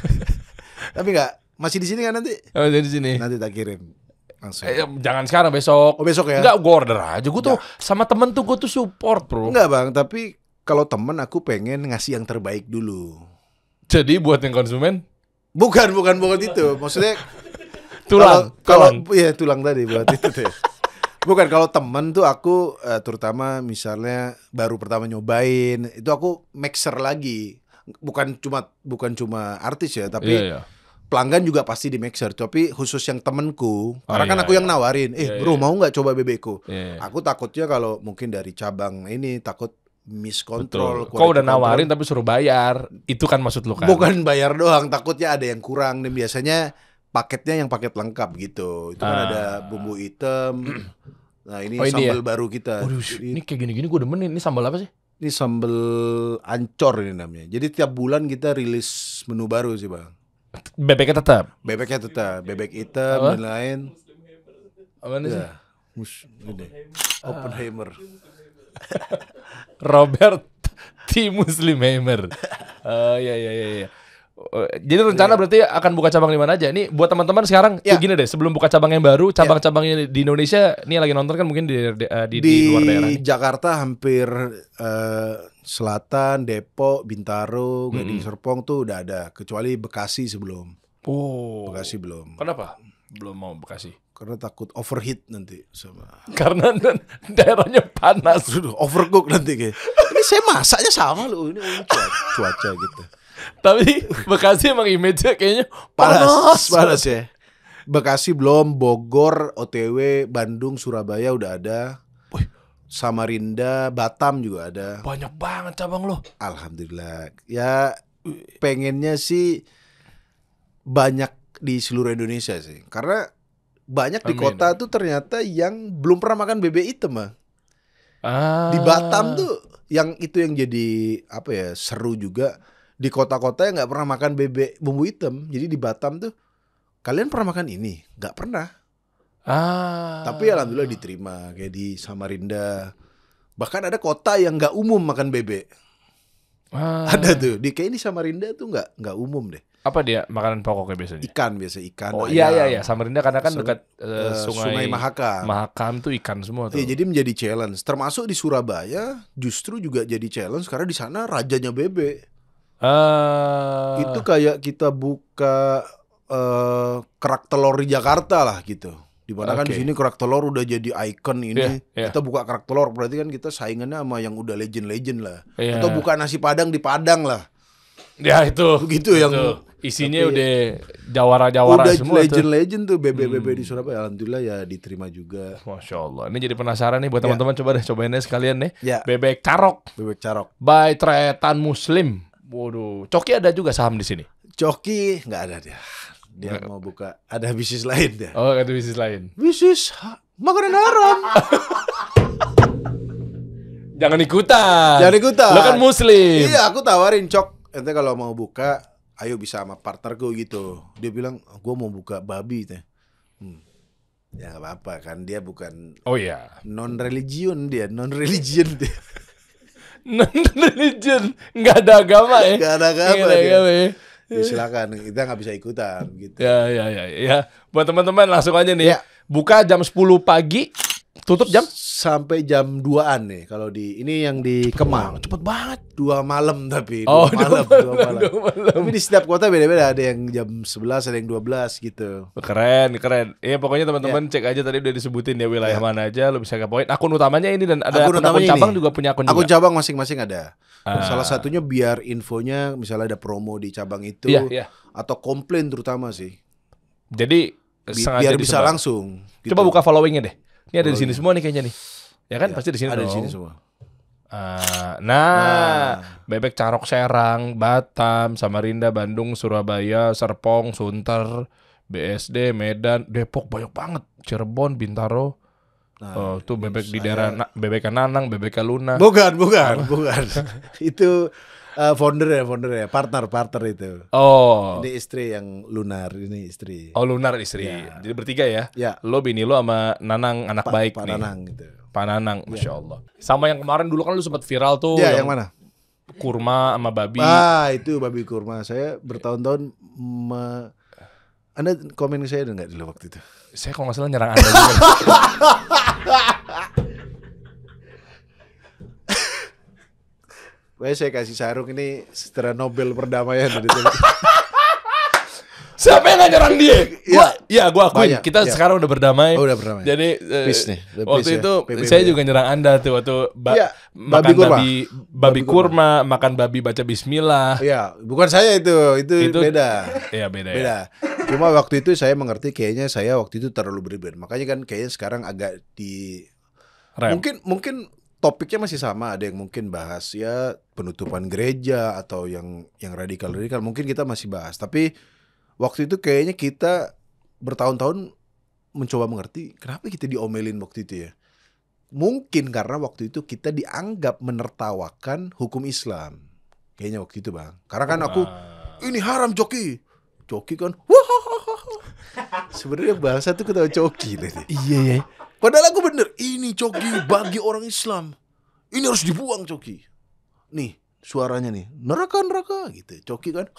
Tapi masih di sini kan nanti? Oh, di sini. Nanti tak kirim langsung. Jangan sekarang, besok. Oh besok ya? Enggak, gue order aja. Gue tuh sama temen tuh gue tuh support bro. Enggak bang, tapi kalau temen aku pengen ngasih yang terbaik dulu. Jadi buat yang konsumen? Bukan itu. Maksudnya tulang. Iya tulang tadi buat itu tuh. Bukan, kalau temen tuh aku terutama misalnya baru pertama nyobain, itu aku mixer lagi. Bukan cuma artis ya, tapi pelanggan juga pasti di mixer. Tapi khusus yang temenku, karena kan aku yang nawarin, bro mau nggak coba bebekku? Aku takutnya kalau mungkin dari cabang ini takut miskontrol. Kau udah nawarin tapi suruh bayar, itu kan maksud lu kan? Bukan bayar doang, takutnya ada yang kurang. Dan biasanya paketnya yang paket lengkap gitu. Itu kan ada bumbu hitam. Nah ini sambal baru kita. Waduh, ini kayak gini-gini gue demen. Ini sambal apa sih? Ini sambal ancor ini namanya. Jadi tiap bulan kita rilis menu baru sih bang. Bebeknya tetap? Bebeknya tetap. Bebek hitam dan lain. Apa sih? Oppenheimer. Robert T. Muslimheimer. Iya. Jadi rencana berarti akan buka cabang di mana aja? Ini buat teman-teman sekarang tuh gini deh, sebelum buka cabang yang baru, cabang-cabangnya di Indonesia nih lagi nonton kan mungkin di luar daerah. Di Jakarta hampir Selatan, Depok, Bintaro, Gading Serpong tuh udah ada, kecuali Bekasi sebelum. Oh. Bekasi belum. Kenapa? Belum mau Bekasi. Karena takut overheat nanti sama. Karena daerahnya panas. Overcook nanti kayak. Ini saya masaknya sama loh, ini cuaca gitu. Tapi Bekasi emang image-nya kayaknya panas ya. Bekasi belum, Bogor, OTW, Bandung, Surabaya udah ada. Samarinda, Batam juga ada. Banyak banget cabang lo. Alhamdulillah. Ya pengennya sih banyak di seluruh Indonesia sih. Karena banyak di kota tuh ternyata yang belum pernah makan bebek hitam mah. Di Batam tuh yang jadi apa ya, seru juga. Di kota-kota yang nggak pernah makan bebek bumbu hitam. Jadi di Batam tuh, kalian pernah makan ini? Nggak pernah. Tapi alhamdulillah diterima. Kayak di Samarinda. Bahkan ada kota yang nggak umum makan bebek. Ada tuh. Kayak di Samarinda tuh nggak umum deh. Apa dia makanan pokoknya biasanya? Ikan. Oh iya. Samarinda karena kan dekat Sungai Mahakam. Mahakam tuh ikan semua tuh. Iya, jadi menjadi challenge. Termasuk di Surabaya justru juga jadi challenge karena di sana rajanya bebek. Itu kayak kita buka kerak telur di Jakarta lah gitu. Dimana kan di sini kerak telur udah jadi ikon ini. Kita buka kerak telur berarti kan kita saingannya sama yang udah legend lah. Atau buka nasi Padang di Padang lah. Ya itu. Begitu yang isinya udah jawara-jawara semua. Udah legend tuh bebek-bebek di Surabaya. Alhamdulillah ya diterima juga. Masya Allah. Ini jadi penasaran nih buat teman-teman, cobain deh sekalian nih. Bebek carok. Bebek carok. By Tretan Muslim. Waduh, Coki ada juga saham di sini? Coki nggak ada dia. Dia mau buka, ada bisnis lain dia. Oh, ada bisnis lain. Bisnis makanan haram. Jangan ikutan. Lo kan Muslim. Iya, aku tawarin, Cok. Ente kalau mau buka, ayo bisa sama partnerku gitu. Dia bilang, gue mau buka babi teh. Ya nggak apa-apa kan, dia bukan. Oh iya. Non-religion dia. Non-religion, nggak ada agama ya? Nggak ada agama ya. Ya silakan, kita nggak bisa ikutan gitu. Ya. Buat teman-teman langsung aja nih. Buka jam 10 pagi, tutup jam? Sampai jam 2-an nih. Kalau ini yang di Kemang. Cepet banget. 2 malam tapi. 2 malam. Tapi di setiap kota beda-beda. Ada yang jam 11, ada yang 12 gitu. Keren. Ya pokoknya teman-teman cek aja, tadi udah disebutin ya wilayah mana aja. Lo bisa kepoin. Akun utamanya ini dan ada akun cabang juga punya akun juga. Akun cabang masing-masing ada. Salah satunya biar infonya misalnya ada promo di cabang itu. Atau komplain terutama sih. Jadi biar bisa disebar. langsung. Gitu. Coba buka followingnya deh. Ini ada di sini semua nih kayaknya nih. Ya kan pasti di sini ada dong. di sini semua. Bebek Carok Serang, Batam, Samarinda, Bandung, Surabaya, Serpong, Sunter, BSD, Medan, Depok banyak banget, Cirebon, Bintaro. Tuh bebek di daerah bebek Nanang, bebek Luna. Bukan. Itu founder ya, partner itu. Oh. Ini istri yang Lunar, ini istri. Oh, Lunar istri. Jadi bertiga ya? Ya. Lo, bini lo sama Nanang anak baik Pak nih. Nanang gitu. Pak Nanang, Masya Allah. Sama yang kemarin dulu kan lu sempat viral tuh. Ya, yang mana? Kurma sama babi. Itu babi kurma. Saya bertahun-tahun Anda komen saya enggak dulu waktu itu? Saya kalau nggak salah nyerang Anda juga. Saya kasih sarung ini setara Nobel perdamaian. Siapa yang nggak nyerang dia? Gue akuin. Banyak, Kita sekarang udah berdamai. Udah berdamai. Jadi Peace nih, waktu itu PBB saya juga nyerang Anda tuh waktu makan babi kurma, makan babi baca Bismillah. Iya, bukan saya itu beda. Iya beda. Beda. Cuma waktu itu saya mengerti kayaknya saya waktu itu terlalu berlebihan. Makanya kan kayaknya sekarang agak di mungkin topiknya masih sama, ada yang mungkin bahas ya penutupan gereja atau yang radikal mungkin kita masih bahas. Tapi waktu itu kayaknya kita bertahun-tahun mencoba mengerti kenapa kita diomelin waktu itu ya. Mungkin karena waktu itu kita dianggap menertawakan hukum Islam. Kayaknya waktu itu Bang. Karena kan aku ini haram Coki kan. Sebenarnya bahasa tuh ketawa Coki tadi. Iya. Padahal aku bener, ini Coki bagi orang Islam. Ini harus dibuang Coki. Nih, suaranya nih, neraka gitu. Coki kan.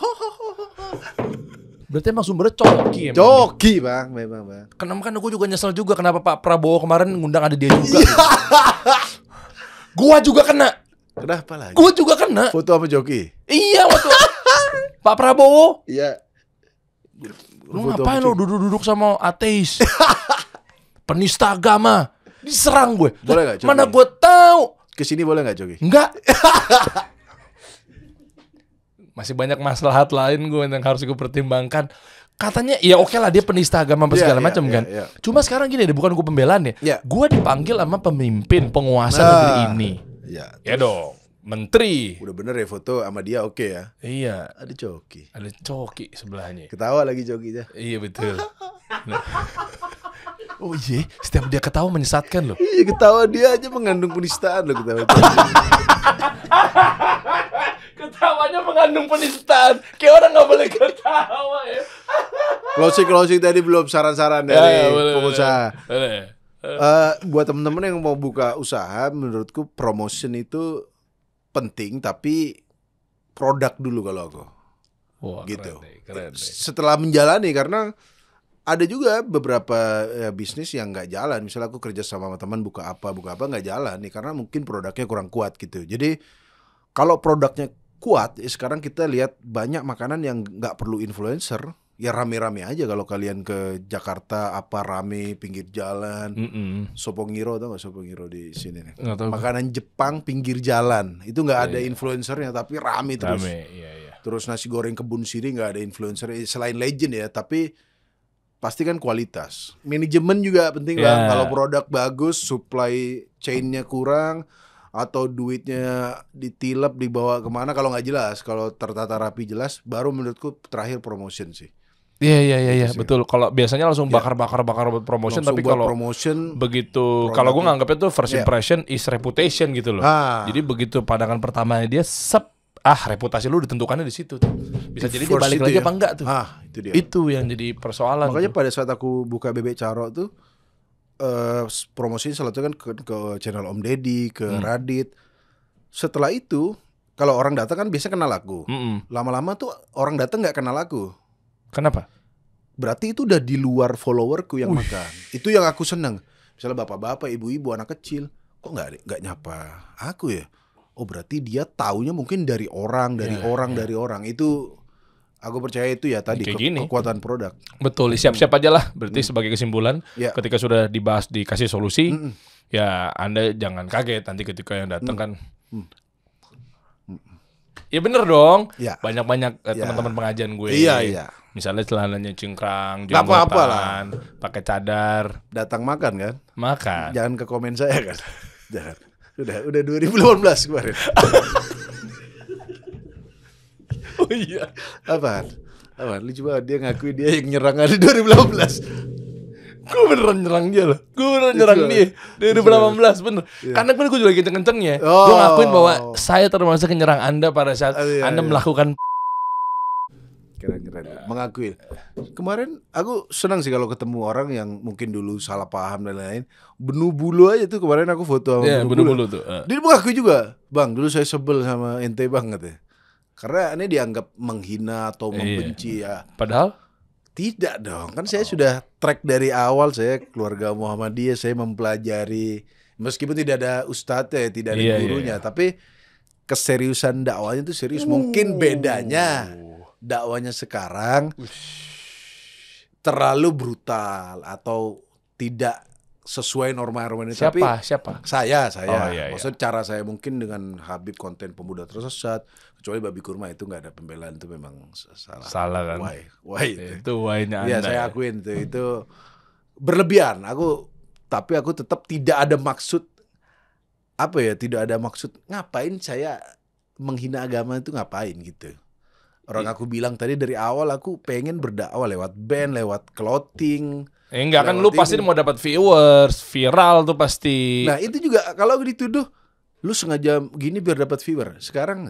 Berarti emang sumbernya Coki. Coki Bang, memang Bang. Kenapa kan aku juga nyesel juga kenapa Pak Prabowo kemarin ngundang ada dia juga. Gitu. Gua juga kena. Kenapa lagi? Gua juga kena. Foto sama Coki. Iya waktu Pak Prabowo. Iya. Lu ngapain lo duduk-duduk sama ateis? Penista agama. Diserang gue. Boleh gak Coki? Mana gue tahu. Kesini boleh gak Coki? Enggak. Masih banyak maslahat lain gue yang harus gue pertimbangkan. Katanya ya oke lah dia penista agama segala macam kan. Cuma sekarang gini deh, bukan gue pembelaan ya. Gue dipanggil sama pemimpin penguasa negeri ini. Ya dong. Menteri. Udah bener ya foto sama dia oke ya. Iya. Ada Coki. Ada Coki sebelahnya. Ketawa lagi Cokinya. Iya betul. Oh iya, setiap dia ketawa menyesatkan loh. Iya ketawa dia aja mengandung penistaan loh ketawa. Ketawanya mengandung penistaan. Kayak orang nggak boleh ketawa ya. Closing tadi belum saran-saran dari pengusaha. Boleh. Buat temen-temen yang mau buka usaha, menurutku promotion itu penting, tapi produk dulu kalau aku. Wah, gitu. Keren. Setelah menjalani, karena ada juga beberapa bisnis yang nggak jalan. Misalnya aku kerja sama teman buka apa nggak jalan nih karena mungkin produknya kurang kuat gitu. Jadi kalau produknya kuat, sekarang kita lihat banyak makanan yang nggak perlu influencer. Ya rame-rame aja kalau kalian ke Jakarta apa rame pinggir jalan. Sopongiro, tau gak Sopongiro di sini nih? Makanan Jepang pinggir jalan. Itu nggak ada influencernya tapi rame terus. Iya. Terus nasi goreng Kebun Siri nggak ada influencer selain legend ya, tapi pasti kan kualitas. Manajemen juga penting Bang. Kalau produk bagus, supply chain-nya kurang atau duitnya ditilep dibawa kemana kalau nggak jelas, kalau tertata rapi jelas, baru menurutku terakhir promotion sih. Iya betul. Kalau biasanya langsung bakar promotion, tapi kalau promotion begitu, kalau gue nganggapnya tuh first impression is reputation gitu loh. Jadi begitu pandangan pertamanya dia reputasi lu ditentukannya di situ tuh. Bisa jadi dia balik lagi apa enggak tuh. Itu dia. Itu yang jadi persoalan. Makanya tuh. pada saat aku buka Bebek Carok tuh promosinya selalu kan ke channel Om Deddy, ke Radit. Setelah itu kalau orang datang kan biasanya kenal aku. Lama-lama tuh orang datang nggak kenal aku. Kenapa? Berarti itu udah di luar followerku yang makan. Itu yang aku seneng. Misalnya bapak-bapak, ibu-ibu, anak kecil, kok nggak nyapa aku ya? Oh berarti dia taunya mungkin dari orang. Itu aku percaya itu ya tadi kekuatan produk. Betul, siap-siap aja lah. Berarti sebagai kesimpulan, ketika sudah dibahas dikasih solusi, ya Anda jangan kaget nanti ketika yang datang kan. Ya bener dong. Ya. Banyak-banyak teman-teman pengajian gue. Iya. Misalnya celananya cingkrang, Gak apa-apa lah. pakai cadar. Datang makan kan? Makan. Jangan ke komen saya kan. Jangan. Udah 2018 kemarin. Oh iya. Apaan? Lucu banget dia ngakui dia yang nyerang di 2018. Gue beneran nyerang dia loh. Gue beneran nyerang dia 2018 bener. Karena kan gue juga lagi kenceng-kencengnya. Gue ngakuin bahwa saya termasuk penyerang Anda pada saat Anda melakukan. Keren. Mengakui. Kemarin aku senang sih kalau ketemu orang yang mungkin dulu salah paham dan lain-lain. Benu Bulu aja tuh kemarin aku foto sama Benu Bulu tuh. Dia mengakui juga. Bang, dulu saya sebel sama ente banget ya. Karena ini dianggap menghina atau membenci ya. Padahal tidak dong, kan saya sudah track dari awal, saya keluarga Muhammadiyah, saya mempelajari, meskipun tidak ada ustadznya, tidak ada gurunya, tapi keseriusan dakwanya itu serius. Mungkin bedanya dakwanya sekarang terlalu brutal atau tidak sesuai norma-norma ini. Siapa? Saya. Iya. Maksudnya cara saya mungkin dengan Habib konten pemuda tersesat, kecuali Babi Kurma itu nggak ada pembelaan, itu memang salah kan? Why itu why-nya Anda. Iya, saya akuin itu berlebihan. Tapi aku tetap tidak ada maksud tidak ada maksud ngapain saya menghina agama itu ngapain gitu. Orang aku bilang tadi dari awal aku pengen berdakwah lewat band, lewat clothing. Enggak kan lu pasti mau dapat viewers, viral tuh pasti. Nah, itu juga kalau dituduh lu sengaja gini biar dapat viewer. Sekarang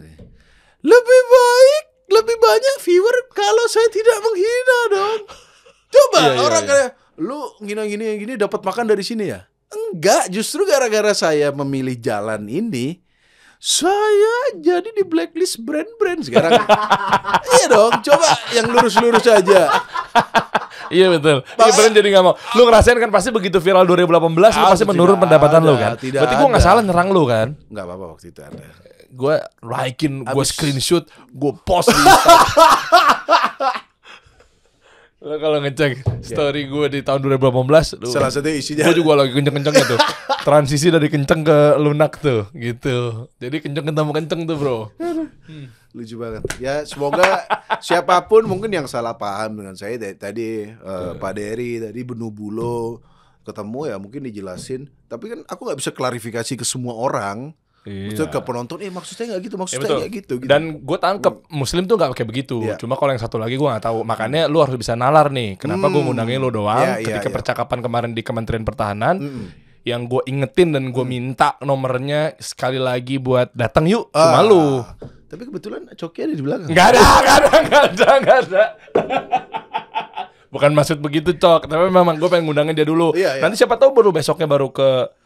lebih banyak viewer kalau saya tidak menghina dong. Coba orang kayak lu gini dapat makan dari sini ya? Enggak, justru gara-gara saya memilih jalan ini saya jadi di blacklist brand-brand sekarang. Iya dong, coba yang lurus-lurus aja. Iya betul. Brand jadi gak mau. Lu ngerasain kan pasti begitu viral 2018 lu pasti menurun pendapatan lu kan. Berarti gue gak salah nyerang lu kan. Gak apa-apa waktu itu ada. Gue likein, gue screenshot, gue post di Instagram. Lo kalau ngecek story gue di tahun 2018 salah satu isinya gue juga lagi kenceng-kencengnya tuh. Transisi dari kenceng ke lunak tuh gitu. Jadi kenceng ketemu kenceng tuh bro. Lucu banget. Ya semoga siapapun mungkin yang salah paham dengan saya tadi Pak Dery tadi Benu Bulu ketemu ya mungkin dijelasin. Tapi kan aku nggak bisa klarifikasi ke semua orang. Maksudnya ke penonton, maksudnya nggak gitu, maksudnya nggak gitu. Dan gue tangkep Muslim tuh nggak kayak begitu. Cuma kalau yang satu lagi gue nggak tahu. Makanya lu harus bisa nalar nih. Kenapa gue ngundangin lu doang? Ketika percakapan kemarin di Kementerian Pertahanan, yang gue ingetin dan gue minta nomornya sekali lagi buat datang yuk, cuma lu. Tapi kebetulan Coki ada di belakang. Nggak ada. Bukan maksud begitu Cok. Tapi memang gue pengen ngundangin dia dulu. Nanti siapa tahu besoknya baru ke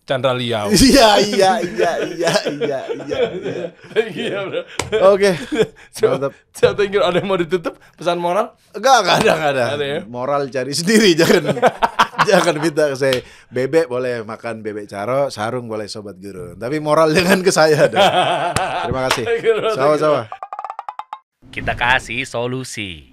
Chandra Liau. Iya. Oke. Thank you. Ada yang mau ditutup pesan moral? Enggak ada. Ya? Moral cari sendiri, jangan minta ke saya. Bebek boleh makan bebek caro, sarung boleh sobat guru. Tapi moral jangan ke saya dong. Terima kasih. Sama-sama. Kita kasih solusi.